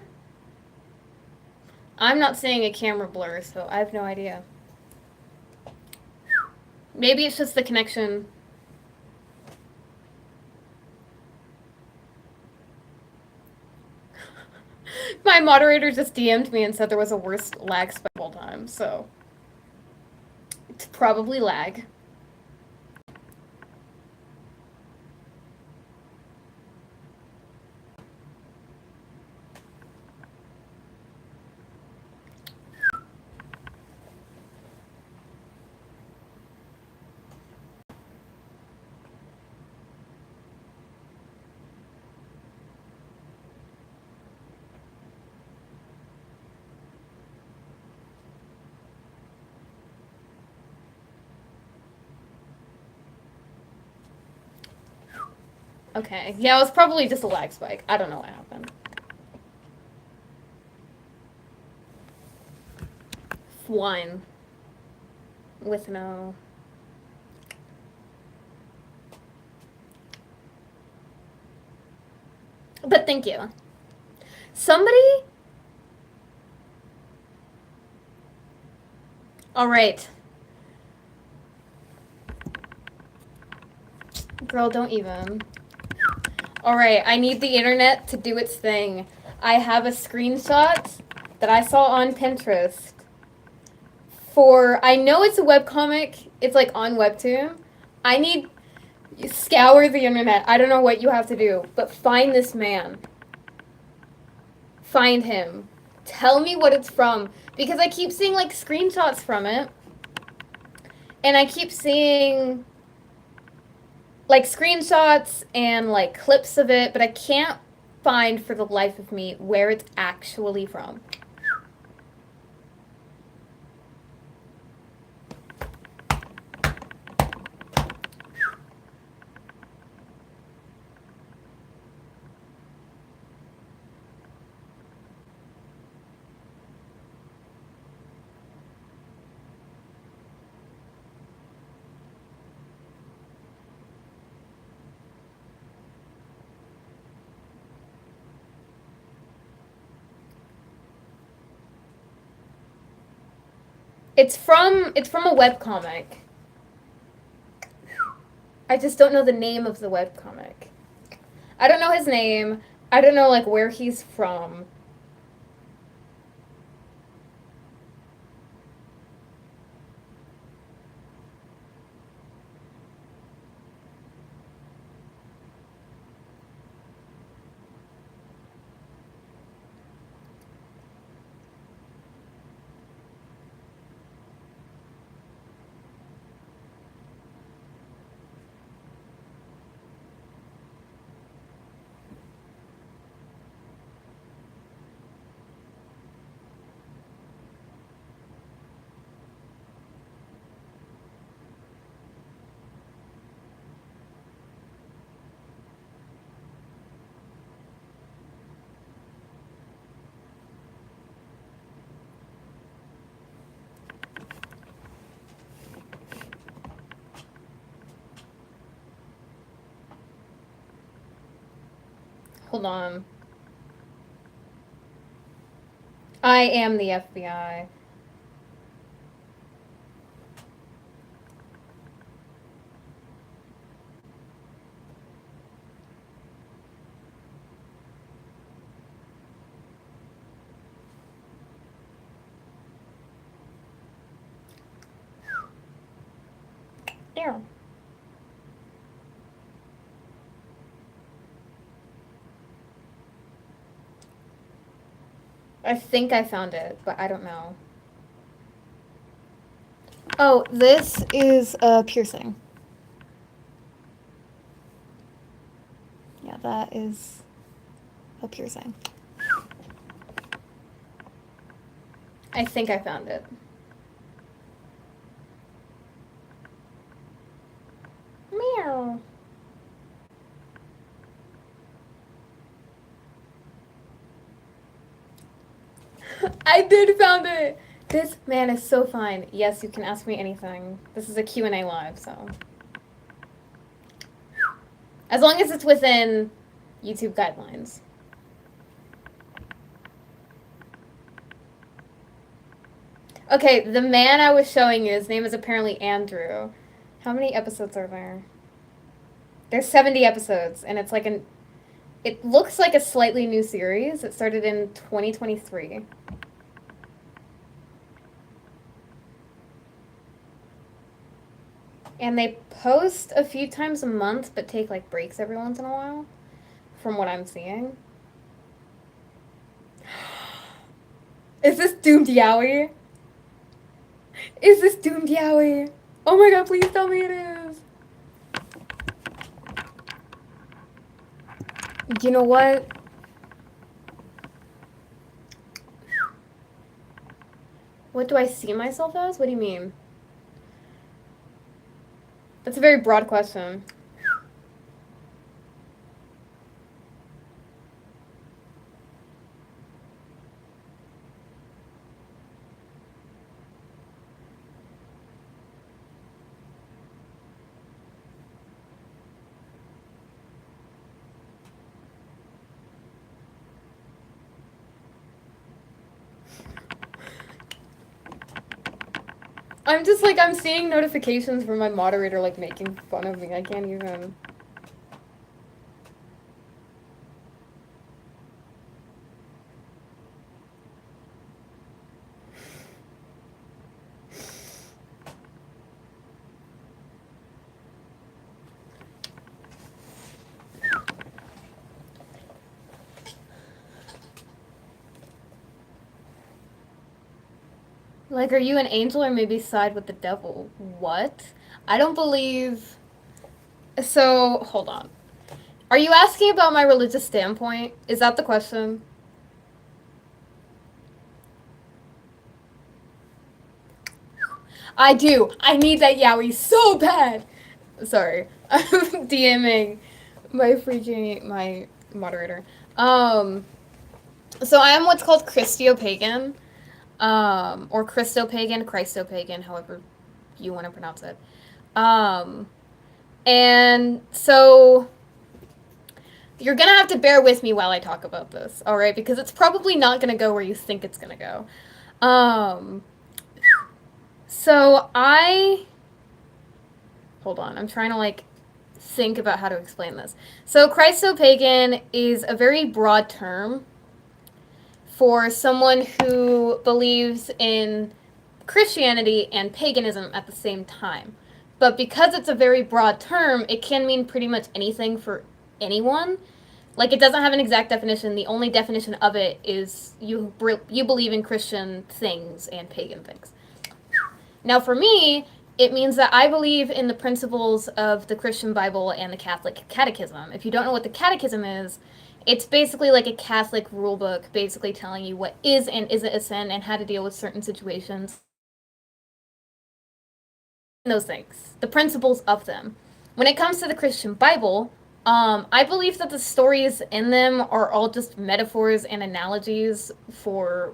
I'm not seeing a camera blur, so I have no idea. Maybe it's just the connection. My moderator just DM'd me and said there was a worse lag spike all time, so it's probably lag. Okay, yeah, it was probably just a lag spike. I don't know what happened. Wine. With no... But thank you. Somebody... Alright. Girl, don't even. Alright, I need the internet to do its thing. I have a screenshot that I saw on Pinterest for... I know it's a webcomic. It's like on Webtoon. I need... Scour the internet. I don't know what you have to do, but find this man. Find him. Tell me what it's from. Because I keep seeing like screenshots from it. And I keep seeing like screenshots and like clips of it, but I can't find for the life of me where it's actually from. It's from a webcomic. I just don't know the name of the webcomic. I don't know his name. I don't know like where he's from. Hold on. I am the FBI. There. I think I found it, but I don't know. Oh, this is a piercing. Yeah, that is a piercing. I think I found it. Meow. I did found it! This man is so fine. Yes, you can ask me anything. This is a Q&A live, so. As long as it's within YouTube guidelines. Okay, the man I was showing you, his name is apparently Andrew. How many episodes are there? There's 70 episodes, and it's like it looks like a slightly new series. It started in 2023. And they post a few times a month, but take like breaks every once in a while, from what I'm seeing. Is this Doomed Yowie? Is this Doomed Yowie? Oh my god, please tell me it is. You know what? What do I see myself as? What do you mean? That's a very broad question. I'm just like, I'm seeing notifications from my moderator like making fun of me. I can't even. Like, are you an angel or maybe side with the devil? What? I don't believe. So, hold on. Are you asking about my religious standpoint? Is that the question? I do. I need that yaoi so bad. Sorry. I'm DMing my moderator. So I am what's called Christo-pagan. Or Christo-pagan, Christo-pagan, however you want to pronounce it. And so you're gonna have to bear with me while I talk about this, alright? Because it's probably not gonna go where you think it's gonna go. So hold on, I'm trying to like think about how to explain this. So Christo-pagan is a very broad term for someone who believes in Christianity and paganism at the same time. But because it's a very broad term, it can mean pretty much anything for anyone. Like, it doesn't have an exact definition. The only definition of it is you believe in Christian things and pagan things. Now, for me, it means that I believe in the principles of the Christian Bible and the Catholic Catechism. If you don't know what the Catechism is, it's basically like a Catholic rule book, basically telling you what is and isn't a sin and how to deal with certain situations. Those things, the principles of them. When it comes to the Christian Bible, I believe that the stories in them are all just metaphors and analogies for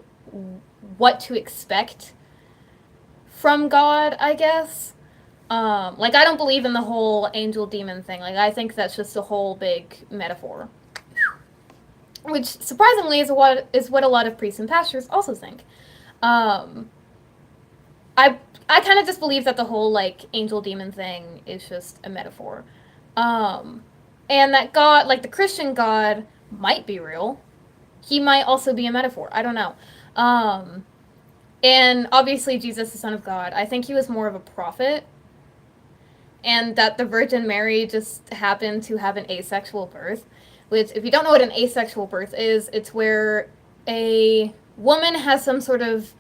what to expect from God, I guess. Like, I don't believe in the whole angel demon thing. Like, I think that's just a whole big metaphor. which surprisingly is what a lot of priests and pastors also think. Um, I kind of just believe that the whole like angel demon thing is just a metaphor, um, and that God, like the Christian God, might be real. He might also be a metaphor. I don't know. Um, and obviously Jesus, the Son of God, I think he was more of a prophet, and that the Virgin Mary just happened to have an asexual birth. Which, if you don't know what an asexual birth is, it's where a woman has some sort of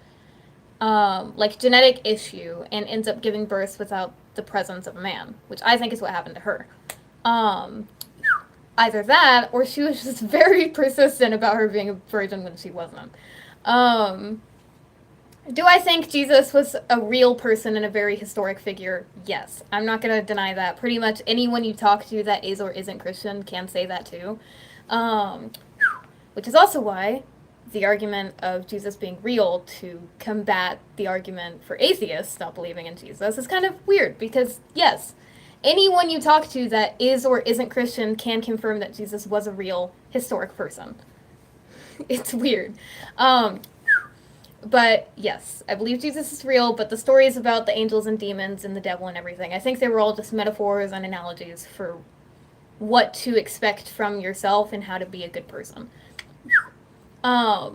like genetic issue and ends up giving birth without the presence of a man, which I think is what happened to her. Um, Either that, or she was just very persistent about her being a virgin when she wasn't. Um, do I think Jesus was a real person and a very historic figure? Yes. I'm not going to deny that. Pretty much anyone you talk to that is or isn't Christian can say that too. Um, which is also why the argument of Jesus being real to combat the argument for atheists not believing in Jesus is kind of weird because, yes, anyone you talk to that is or isn't Christian can confirm that Jesus was a real historic person. It's weird. But yes, I believe Jesus is real, but the stories about the angels and demons and the devil and everything, I think they were all just metaphors and analogies for what to expect from yourself and how to be a good person. That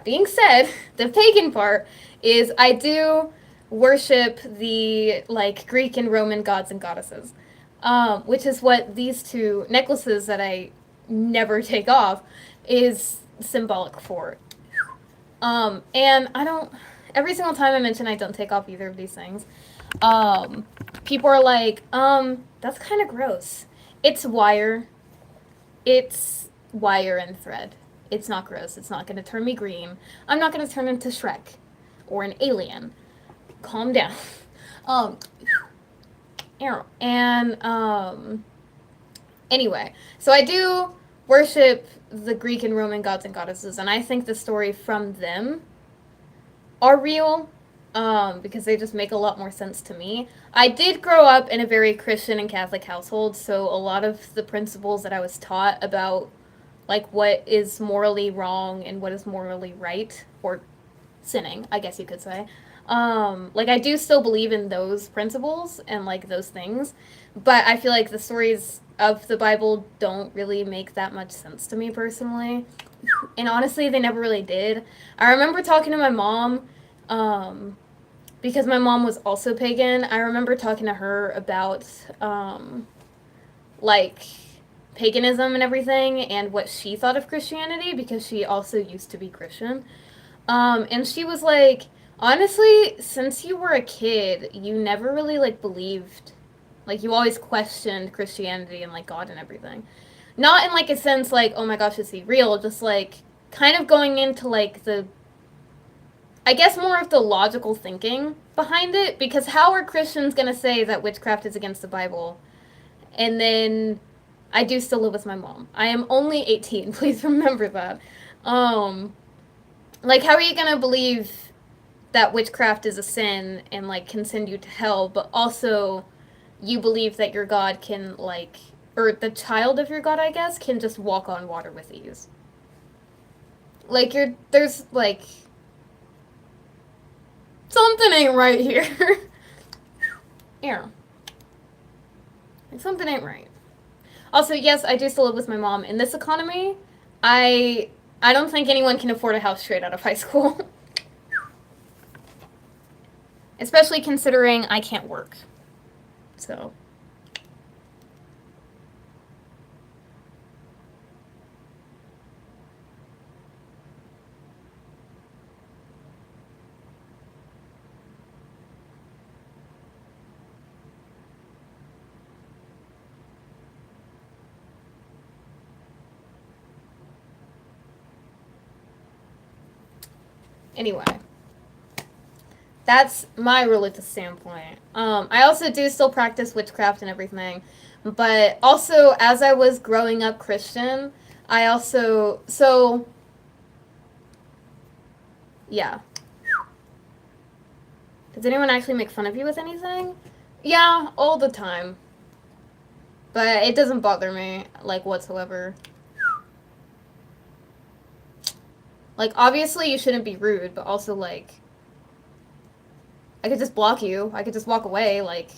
being said, the pagan part is I do worship the like Greek and Roman gods and goddesses, which is what these two necklaces that I never take off is symbolic for. And I don't, every single time I mention I don't take off either of these things, people are like, that's kind of gross. It's wire and thread. It's not gross. It's not going to turn me green. I'm not going to turn into Shrek or an alien. Calm down. Anyway, so I do worship the Greek and Roman gods and goddesses, and I think the story from them are real, because they just make a lot more sense to me. I did grow up in a very Christian and Catholic household, so a lot of the principles that I was taught about like what is morally wrong and what is morally right, or sinning, I guess you could say. Like I do still believe in those principles and like those things, but I feel like the stories of the Bible don't really make that much sense to me personally. And honestly, they never really did. I remember talking to my mom, because my mom was also pagan. I remember talking to her about, like, paganism and everything and what she thought of Christianity because she also used to be Christian. And she was like, honestly, since you were a kid, you never really, like, believed, like, you always questioned Christianity and, like, God and everything. Not in, like, a sense, like, oh my gosh, is he real? Just, like, kind of going into, like, the, I guess more of the logical thinking behind it, because how are Christians going to say that witchcraft is against the Bible? And then I do still live with my mom. I am only 18, please remember that. Like, how are you going to believe that witchcraft is a sin and, like, can send you to hell, but also you believe that your God can, like, or the child of your God, I guess, can just walk on water with ease? Like, there's, like, something ain't right here. Yeah. Like, something ain't right. Also, yes, I do still live with my mom. In this economy, I don't think anyone can afford a house straight out of high school. Especially considering I can't work. So. Anyway, that's my religious standpoint. I also do still practice witchcraft and everything, but also as I was growing up Christian, I also, so, yeah. Does anyone actually make fun of you with anything? Yeah, all the time. But it doesn't bother me, like, whatsoever. Like, obviously you shouldn't be rude, but also, like, I could just block you. I could just walk away, like...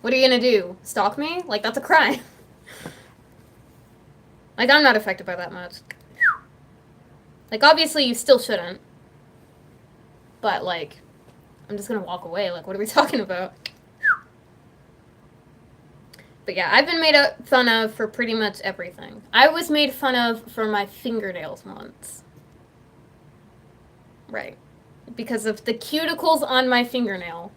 What are you gonna do? Stalk me? Like, that's a crime. Like, I'm not affected by that much. Like, obviously you still shouldn't. But, like, I'm just gonna walk away. Like, what are we talking about? But yeah, I've been made fun of for pretty much everything. I was made fun of for my fingernails once. Right. Because of the cuticles on my fingernail.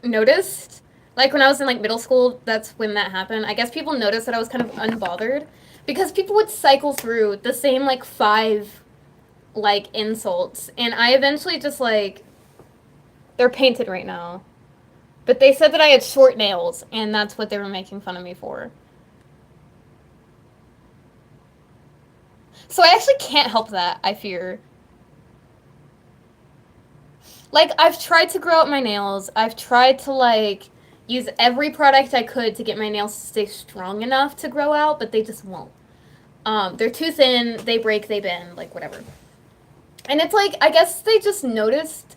Noticed? Like, when I was in, like, middle school, that's when that happened. I guess people noticed that I was kind of unbothered. Because people would cycle through the same, like, 5, like, insults. And I eventually just, like... They're painted right now. But they said that I had short nails, and that's what they were making fun of me for. So I actually can't help that, I fear. Like, I've tried to grow out my nails. I've tried to, like, use every product I could to get my nails to stay strong enough to grow out, but they just won't. They're too thin, they break, they bend, like, whatever. And it's like, I guess they just noticed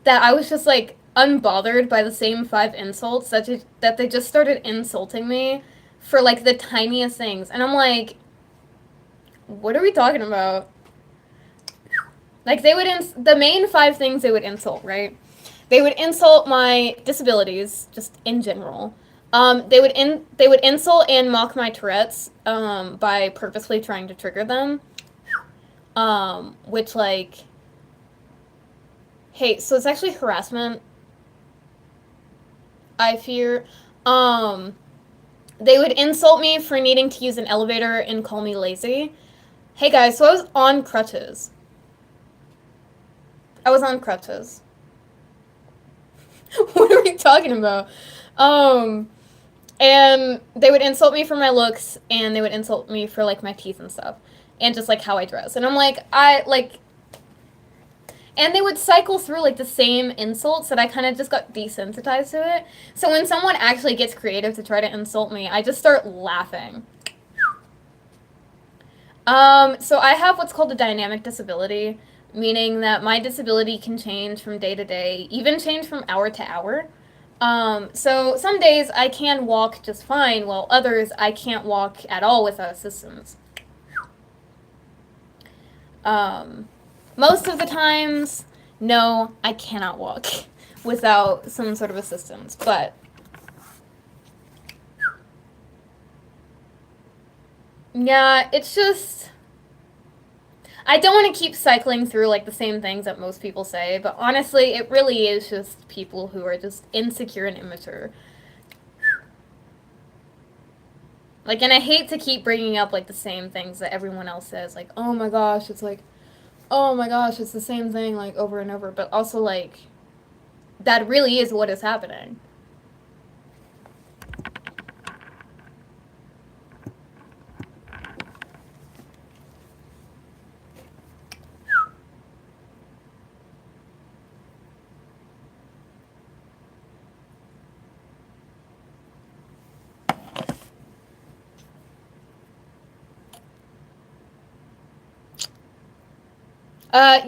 that I was just, like, unbothered by the same 5 insults, that they just started insulting me for, like, the tiniest things. And I'm like, what are we talking about? Like, they would, the main 5 things they would insult, right? They would insult my disabilities, just in general. They would insult and mock my Tourettes, by purposely trying to trigger them. Which, like, hey, so it's actually harassment, I fear. They would insult me for needing to use an elevator and call me lazy. Hey guys, so I was on crutches. I was on crutches. What are we talking about? And they would insult me for my looks, and they would insult me for, like, my teeth and stuff. And just, like, how I dress. And I'm like, and they would cycle through, like, the same insults that I kind of just got desensitized to it. So when someone actually gets creative to try to insult me, I just start laughing. So I have what's called a dynamic disability, meaning that my disability can change from day to day, even change from hour to hour. So some days I can walk just fine, while others I can't walk at all without assistance. Most of the times, no, I cannot walk without some sort of assistance, but yeah, it's just, I don't want to keep cycling through, like, the same things that most people say, but honestly, it really is just people who are just insecure and immature. Like, and I hate to keep bringing up, like, the same things that everyone else says, like, oh my gosh, it's like, oh my gosh, it's the same thing, like, over and over, but also, like, that really is what is happening.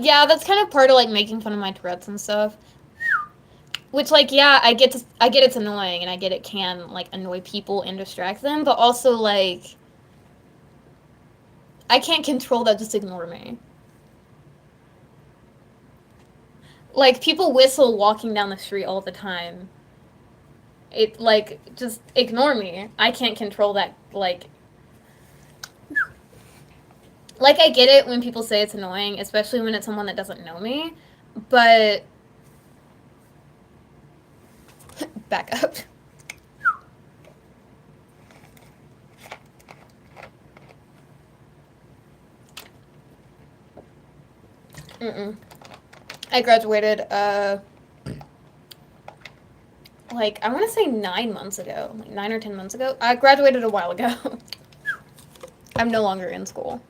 Yeah, that's kind of part of, like, making fun of my Tourette's and stuff. Which, like, yeah, I get it's annoying, and I get it can, like, annoy people and distract them, but also, like, I can't control that, just ignore me. Like, people whistle walking down the street all the time. It, like, just ignore me. I can't control that, like, I get it when people say it's annoying, especially when it's someone that doesn't know me, but... Back up. I graduated, like, I want to say 9 months ago. Like, 9 or 10 months ago. I graduated a while ago. I'm no longer in school.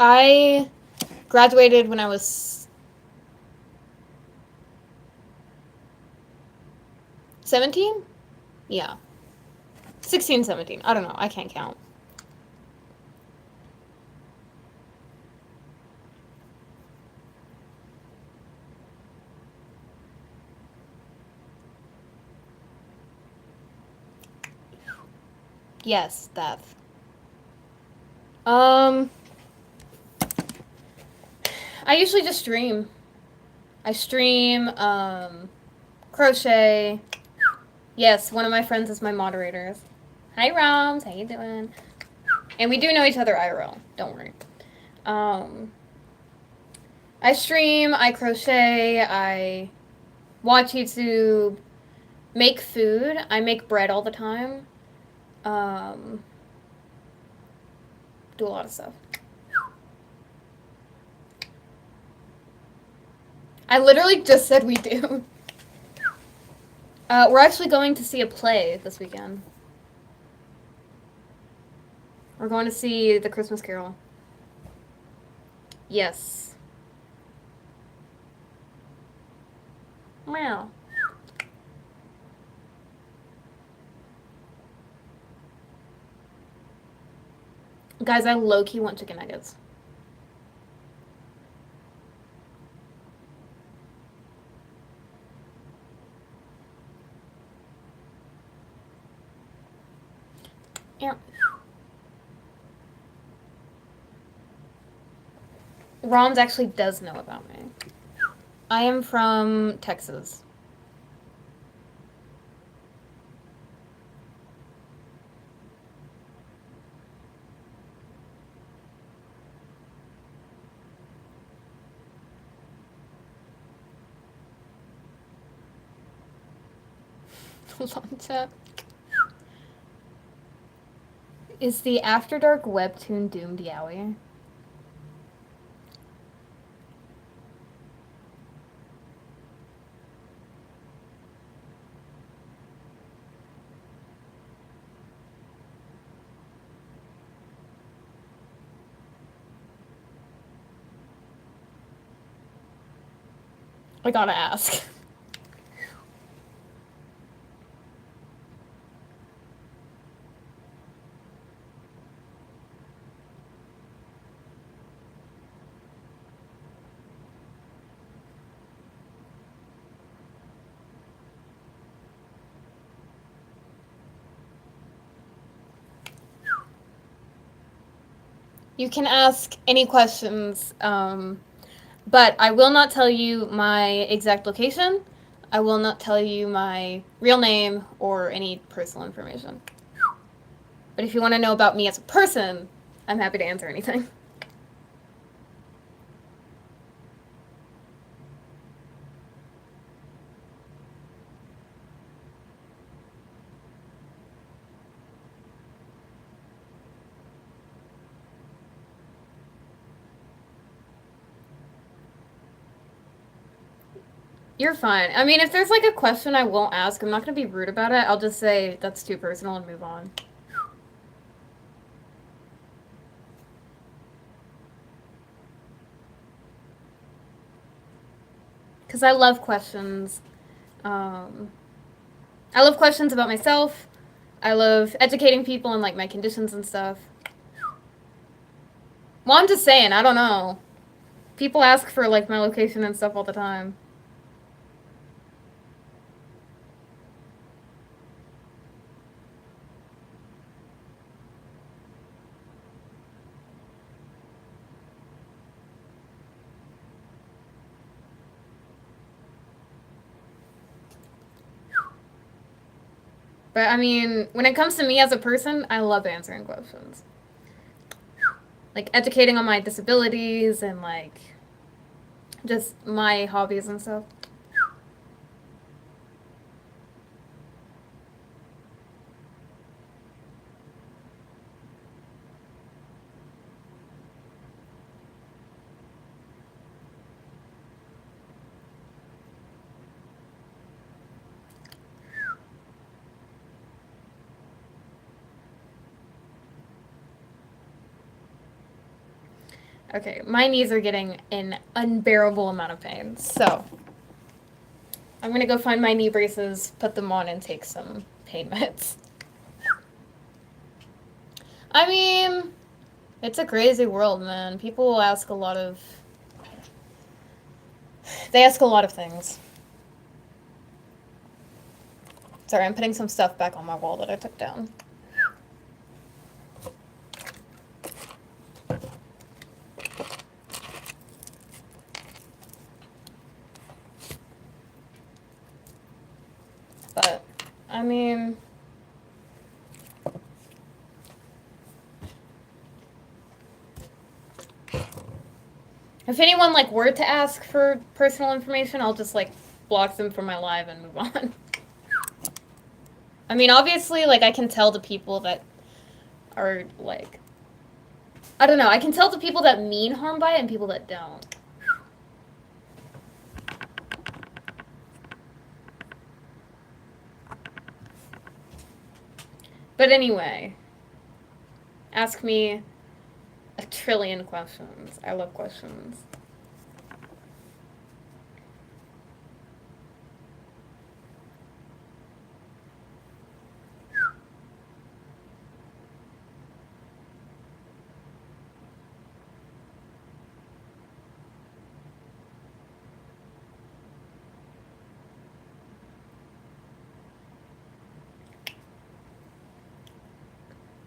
I graduated when I was 17? Yeah. 16, 17. I don't know. I can't count. Yes, that. I usually just stream. I stream, crochet. Yes, one of my friends is my moderators. Hi, Roms. How you doing? And we do know each other IRL. Don't worry. I stream. I crochet. I watch YouTube. Make food. I make bread all the time. Do a lot of stuff. I literally just said we do. We're actually going to see a play this weekend. We're going to see The Christmas Carol. Yes. Meow. Guys, I low-key want chicken nuggets. Yeah. Roms actually does know about me. I am from Texas. Is the After Dark webtoon doomed yaoi? I gotta ask. You can ask any questions, but I will not tell you my exact location. I will not tell you my real name or any personal information. But if you want to know about me as a person, I'm happy to answer anything. You're fine. I mean, if there's like a question I won't ask, I'm not going to be rude about it. I'll just say that's too personal and move on. Because I love questions. I love questions about myself. I love educating people on like my conditions and stuff. Well, I'm just saying, I don't know. People ask for like my location and stuff all the time. But I mean, when it comes to me as a person, I love answering questions. Like educating on my disabilities and like just my hobbies and stuff. Okay, my knees are getting an unbearable amount of pain, so I'm gonna go find my knee braces, put them on, and take some pain meds. I mean, it's a crazy world, man. People ask a lot of... They ask a lot of things. Sorry, I'm putting some stuff back on my wall that I took down. But, I mean... If anyone, like, were to ask for personal information, I'll just, like, block them from my live and move on. I mean, obviously, like, I can tell the people that are, like... I don't know, I can tell the people that mean harm by it and people that don't. But anyway, ask me a trillion questions. I love questions.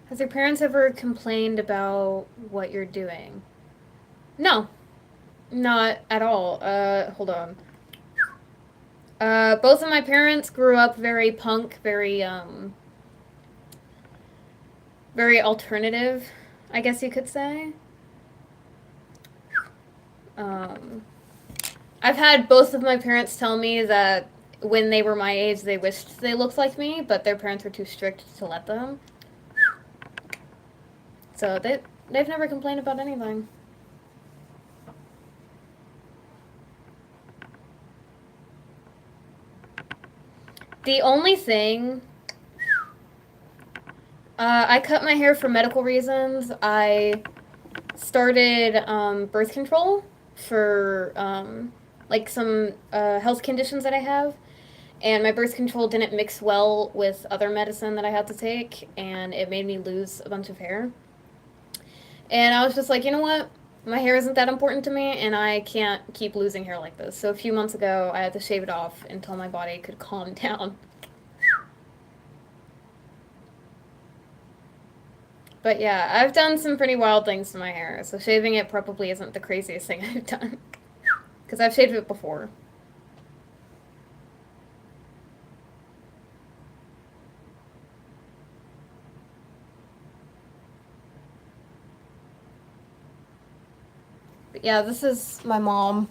Has your parents ever complained about what you're doing? No, not at all. Hold on. Both of my parents grew up very punk, very alternative, I guess you could say. I've had both of my parents tell me that when they were my age, they wished they looked like me, but their parents were too strict to let them. So they've never complained about anything. The only thing... I cut my hair for medical reasons. I started birth control for like some health conditions that I have. And my birth control didn't mix well with other medicine that I had to take, and it made me lose a bunch of hair. And I was just like, you know what? My hair isn't that important to me, and I can't keep losing hair like this. So a few months ago, I had to shave it off until my body could calm down. But yeah, I've done some pretty wild things to my hair, so shaving it probably isn't the craziest thing I've done. Because I've shaved it before. But yeah, this is my mom.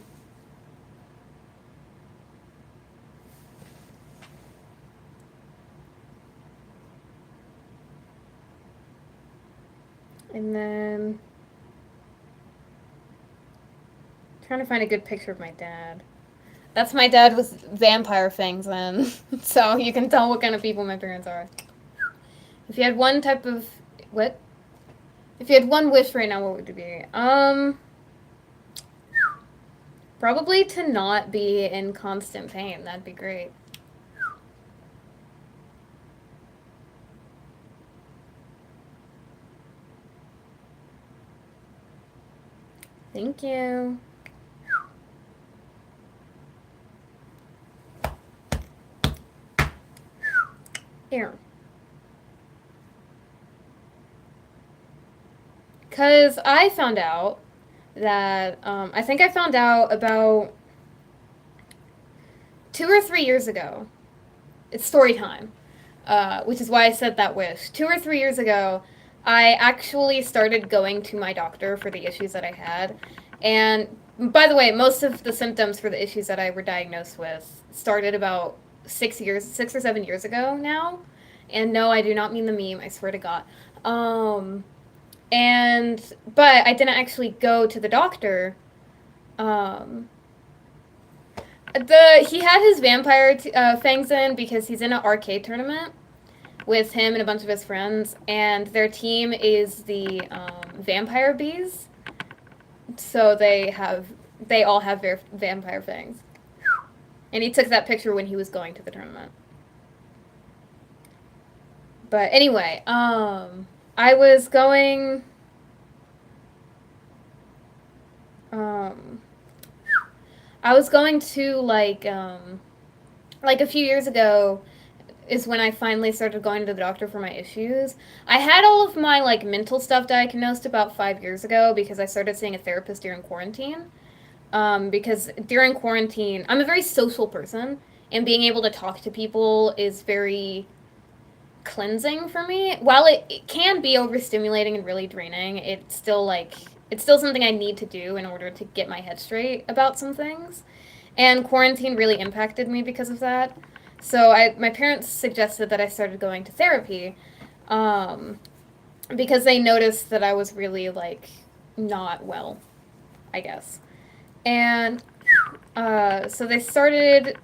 And then... trying to find a good picture of my dad. That's my dad with vampire fangs in. So you can tell what kind of people my parents are. If you had one type of... what? If you had one wish right now, what would it be? Probably to not be in constant pain. That'd be great. Thank you. Here. Because I found out that, I think I found out about 2 or 3 years ago. It's story time, which is why I said that wish. 2 or 3 years ago, I actually started going to my doctor for the issues that I had. And by the way, most of the symptoms for the issues that I were diagnosed with started about 6 or 7 years ago now. And no, I do not mean the meme, I swear to God. But I didn't actually go to the doctor. He had his vampire fangs in because he's in an arcade tournament with him and a bunch of his friends, and their team is the vampire bees So they all have vampire fangs. And he took that picture when he was going to the tournament. But anyway, I was going to like a few years ago is when I finally started going to the doctor for my issues. I had all of my like mental stuff diagnosed about 5 years ago because I started seeing a therapist during quarantine. Because during quarantine, I'm a very social person, and being able to talk to people is very cleansing for me. While it can be overstimulating and really draining, it's still something I need to do in order to get my head straight about some things. And quarantine really impacted me because of that. So my parents suggested that I started going to therapy, because they noticed that I was really like not well, I guess. And so they started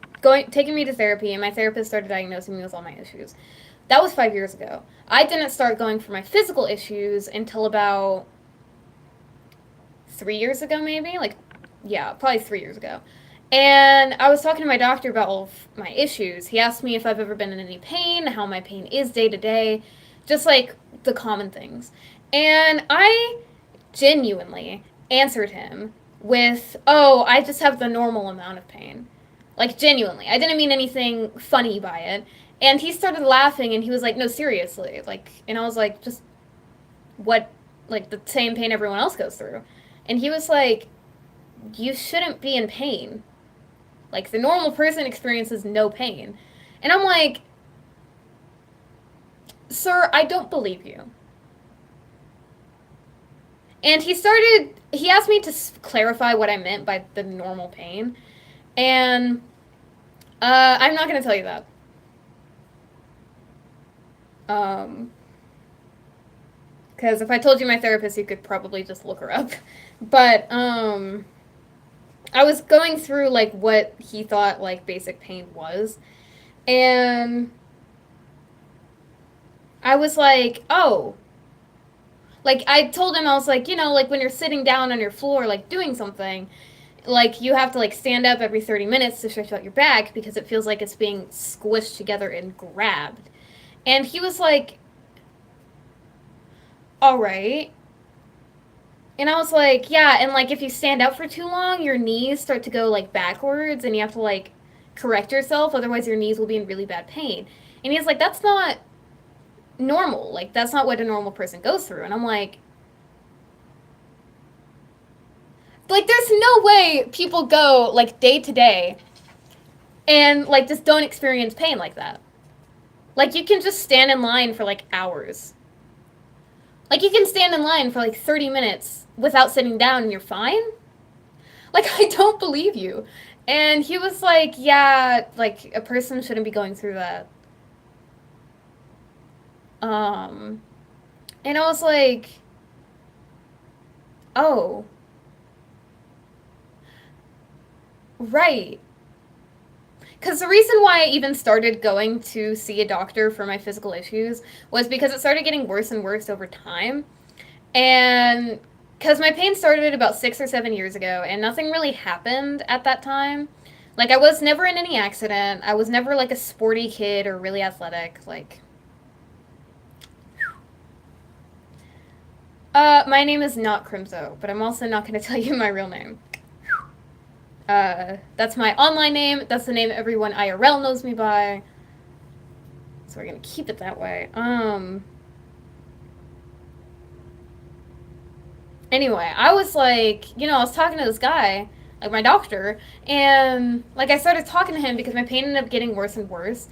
taking me to therapy, and my therapist started diagnosing me with all my issues. That was 5 years ago. I didn't start going for my physical issues until about 3 years ago, maybe? Probably 3 years ago. And I was talking to my doctor about all of my issues. He asked me if I've ever been in any pain, how my pain is day to day, just like the common things. And I genuinely answered him with, "Oh, I just have the normal amount of pain." Like, genuinely. I didn't mean anything funny by it. And he started laughing, and he was like, "No, seriously." And I was like, "Just what, like, the same pain everyone else goes through." And he was like, "You shouldn't be in pain. Like, the normal person experiences no pain." And I'm like, "Sir, I don't believe you." And he asked me to clarify what I meant by the normal pain. And I'm not going to tell you that. Because if I told you my therapist, you could probably just look her up. But I was going through like what he thought like basic pain was. And I was like, "Oh." Like, I told him, I was like, like when you're sitting down on your floor, like doing something, like you have to like stand up every 30 minutes to stretch out your back because it feels like it's being squished together and grabbed. And he was like, "All right." And I was like, "Yeah, and like if you stand up for too long, your knees start to go like backwards and you have to like correct yourself, otherwise your knees will be in really bad pain." And he's like, "That's not normal. Like, that's not what a normal person goes through." And I'm like, there's no way people go like day to day and like just don't experience pain like that. Like, you can just stand in line for like hours. Like, you can stand in line for like 30 minutes without sitting down and you're fine. Like, I don't believe you. And he was like, "Yeah, like a person shouldn't be going through that." And I was like, "Oh, right." Because the reason why I even started going to see a doctor for my physical issues was because it started getting worse and worse over time. And because my pain started about 6 or 7 years ago, and nothing really happened at that time. Like, I was never in any accident. I was never like a sporty kid or really athletic. Like, my name is not Crimso, but I'm also not going to tell you my real name. That's my online name. That's the name everyone IRL knows me by. So we're going to keep it that way. Anyway, I was like, I was talking to this guy, like my doctor, and like I started talking to him because my pain ended up getting worse and worse.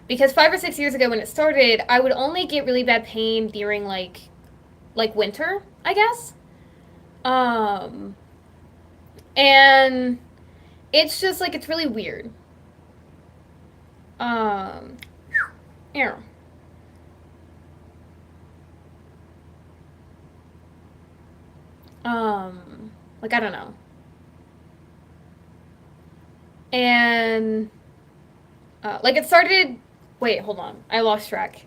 Because 5 or 6 years ago when it started, I would only get really bad pain during like winter, I guess. And it's just like, it's really weird. Yeah. Like, I don't know. And like it started, wait, hold on. I lost track.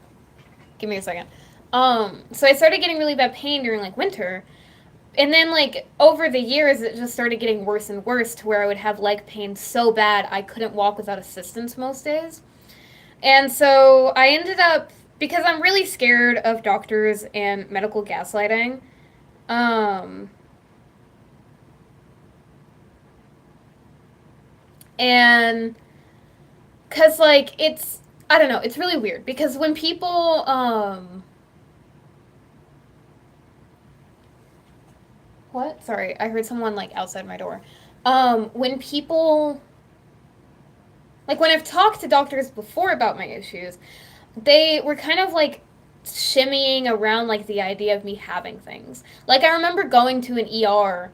Give me a second. So I started getting really bad pain during like winter. And then, like, over the years, it just started getting worse and worse to where I would have leg pain so bad I couldn't walk without assistance most days. And so I ended up, because I'm really scared of doctors and medical gaslighting, um, and because, like, it's, I don't know, it's really weird because when people, what? Sorry, I heard someone, like, outside my door. When people, like, when I've talked to doctors before about my issues, they were kind of like shimmying around like the idea of me having things. Like I remember going to an ER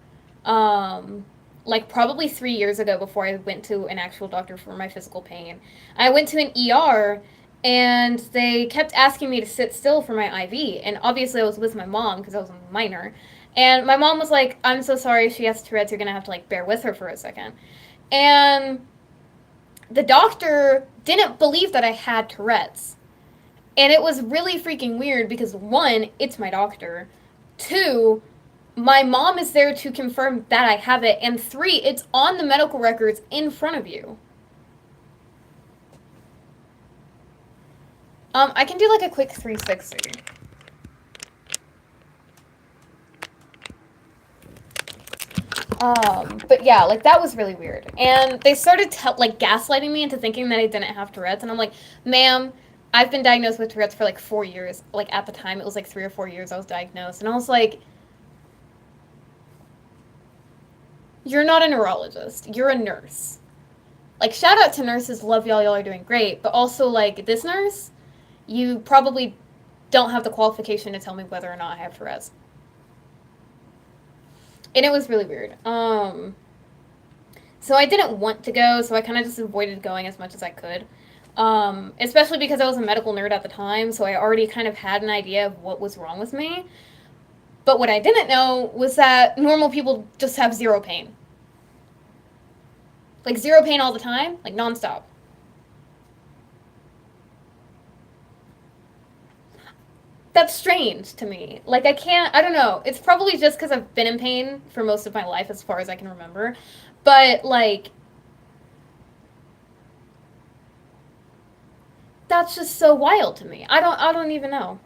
like probably 3 years ago before I went to an actual doctor for my physical pain. I went to an ER and they kept asking me to sit still for my IV, and obviously I was with my mom because I was a minor. And my mom was like, "I'm so sorry, she has Tourette's, you're going to have to like bear with her for a second." And the doctor didn't believe that I had Tourette's. And it was really freaking weird because one, it's my doctor. Two, my mom is there to confirm that I have it. And three, it's on the medical records in front of you. I can do like a quick 360. But yeah, like that was really weird. And they started like gaslighting me into thinking that I didn't have Tourette's. And I'm like, ma'am, I've been diagnosed with Tourette's for like 4 years. Like at the time, it was like 3 or 4 years I was diagnosed. And I was like, you're not a neurologist. You're a nurse. Like, shout out to nurses. Love y'all. Y'all are doing great. But also, like, this nurse, you probably don't have the qualification to tell me whether or not I have Tourette's. And it was really weird. So I didn't want to go, so I kind of just avoided going as much as I could. Especially because I was a medical nerd at the time, so I already kind of had an idea of what was wrong with me. But what I didn't know was that normal people just have zero pain. Like, zero pain all the time, like, nonstop. That's strange to me. Like, I don't know. It's probably just because I've been in pain for most of my life, as far as I can remember. But, like, that's just so wild to me. I don't even know.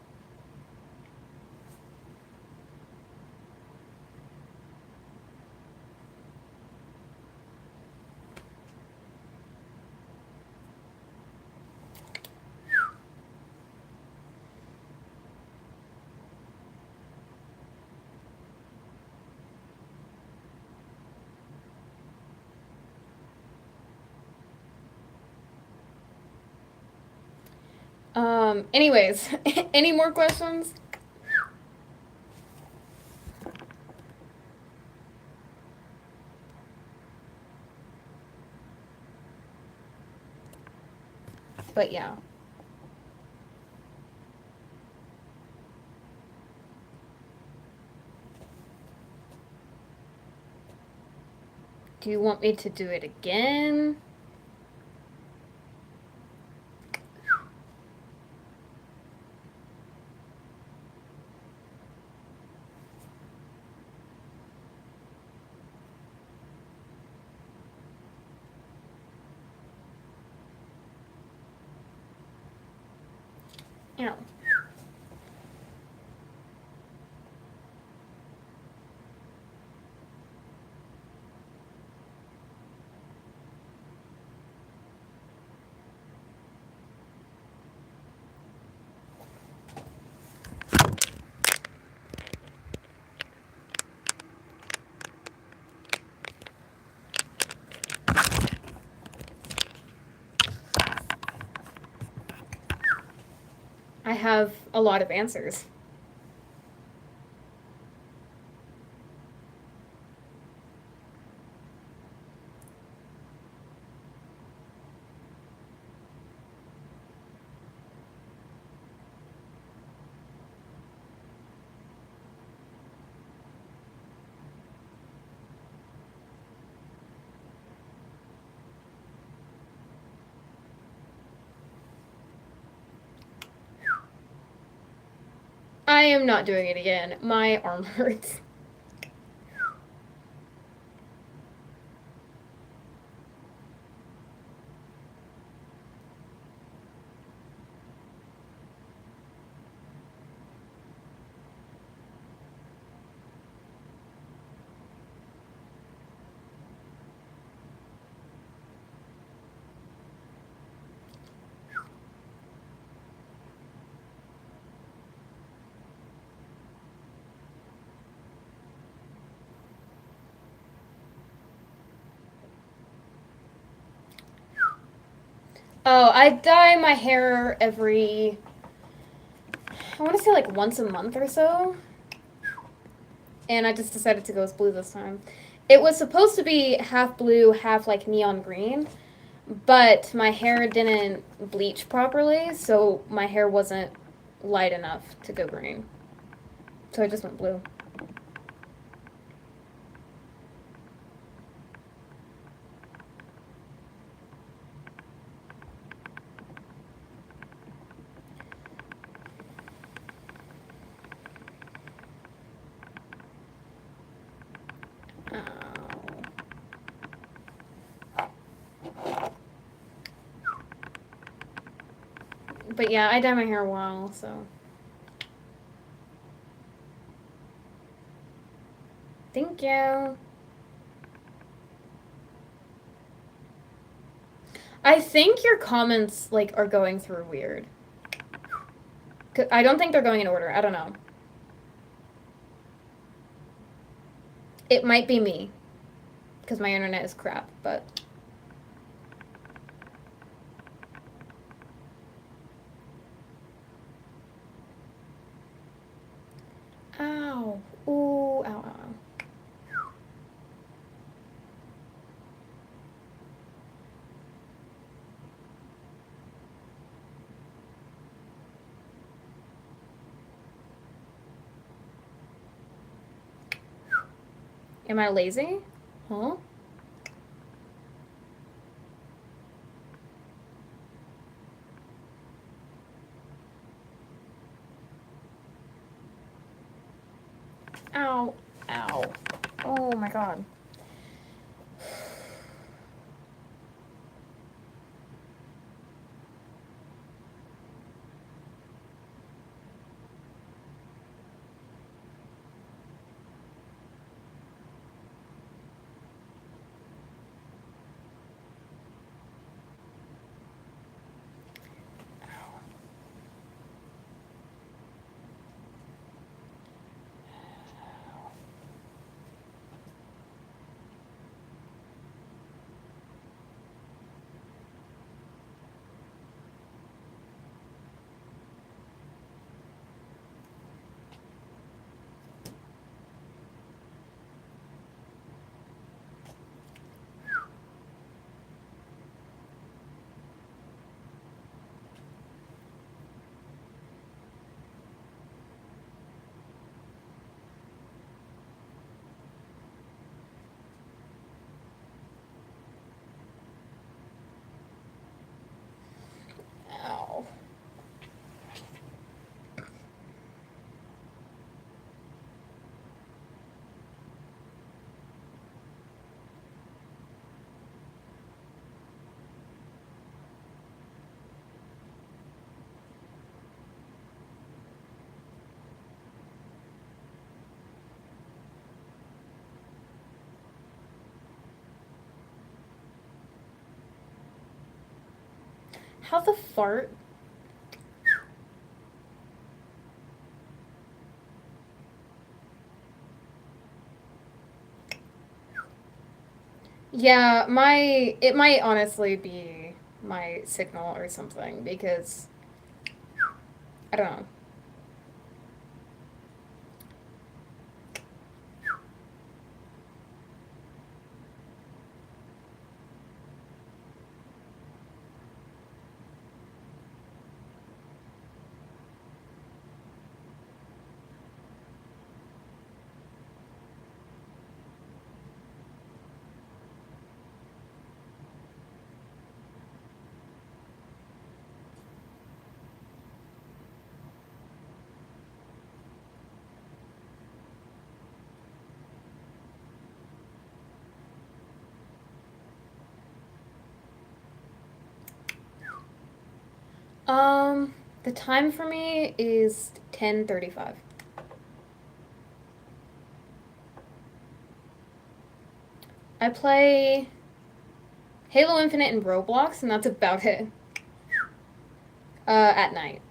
Anyways, any more questions? But yeah. Do you want me to do it again? Ow. I have a lot of answers. I am not doing it again. My arm hurts. Oh, I dye my hair every, I want to say like once a month or so. And I just decided to go with blue this time. It was supposed to be half blue, half like neon green, but my hair didn't bleach properly, so my hair wasn't light enough to go green. So I just went blue. But yeah, I dye my hair a while, so. Thank you. I think your comments like are going through weird. I don't think they're going in order. I don't know. It might be me, because my internet is crap, but. Ow. Ooh, ow, ow, ow. Am I lazy? Huh? Ow. Ow. Oh my god. Ow. How the fart? Yeah, it might honestly be my signal or something because I don't know. The time for me is 10:35. I play Halo Infinite and Roblox, and that's about it. At night.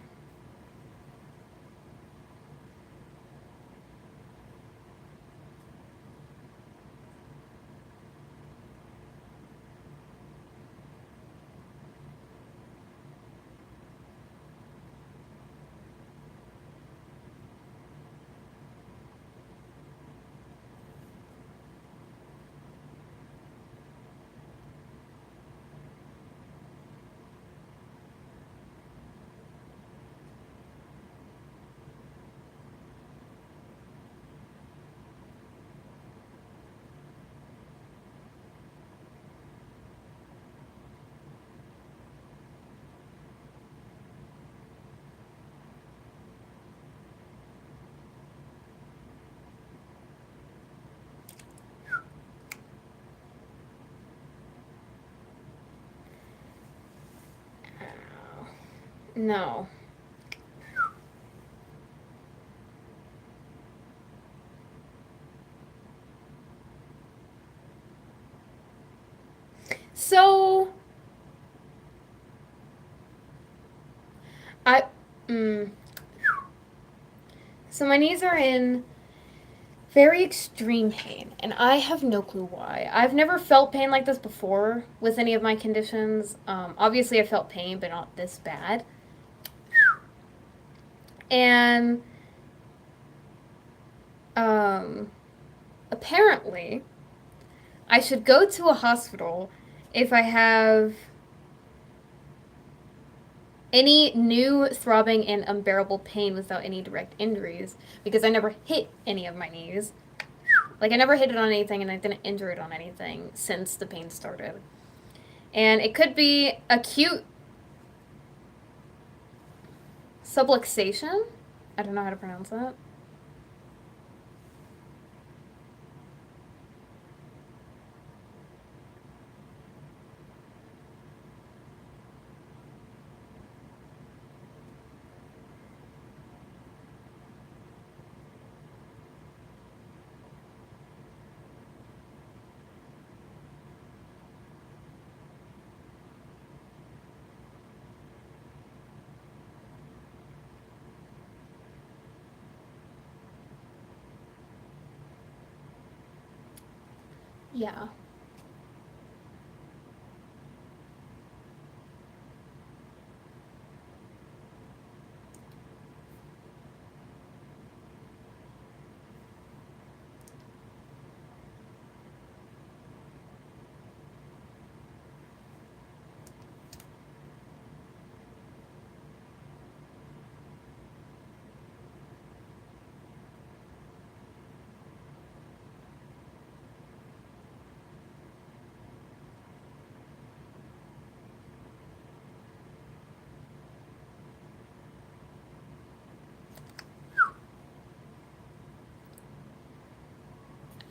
No. So, I, mm, so my knees are in very extreme pain, and I have no clue why. I've never felt pain like this before with any of my conditions. Obviously, I felt pain, but not this bad. And apparently, I should go to a hospital if I have any new throbbing and unbearable pain without any direct injuries, because I never hit any of my knees. Like, I never hit it on anything, and I didn't injure it on anything since the pain started. And it could be acute subluxation. I don't know how to pronounce that. Yeah.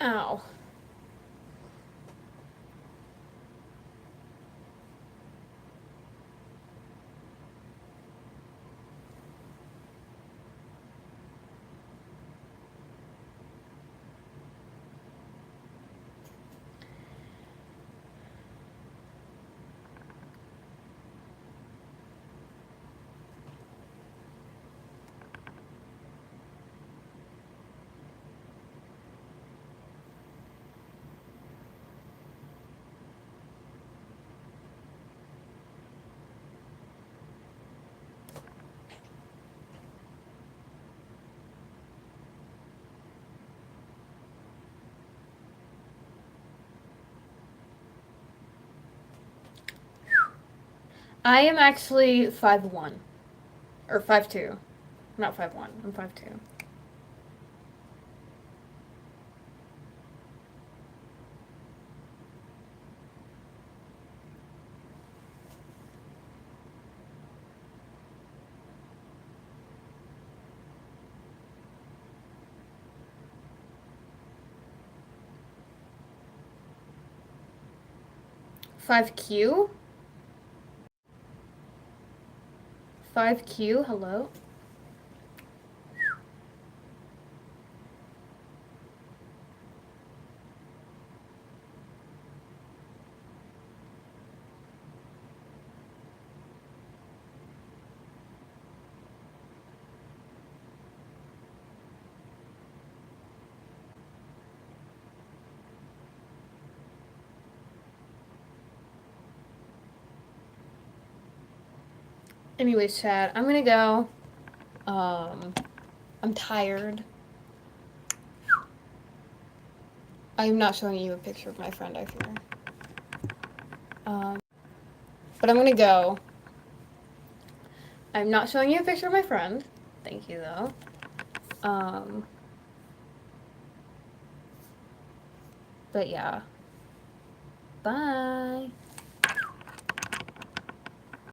Ow. I am actually 5'1". Or 5'2". Not 5'1". I'm 5'2". $5Q? $5Q? Hello? Anyways, chat, I'm gonna go. I'm tired. I'm not showing you a picture of my friend, I fear. But I'm gonna go. I'm not showing you a picture of my friend. Thank you, though. But yeah. Bye.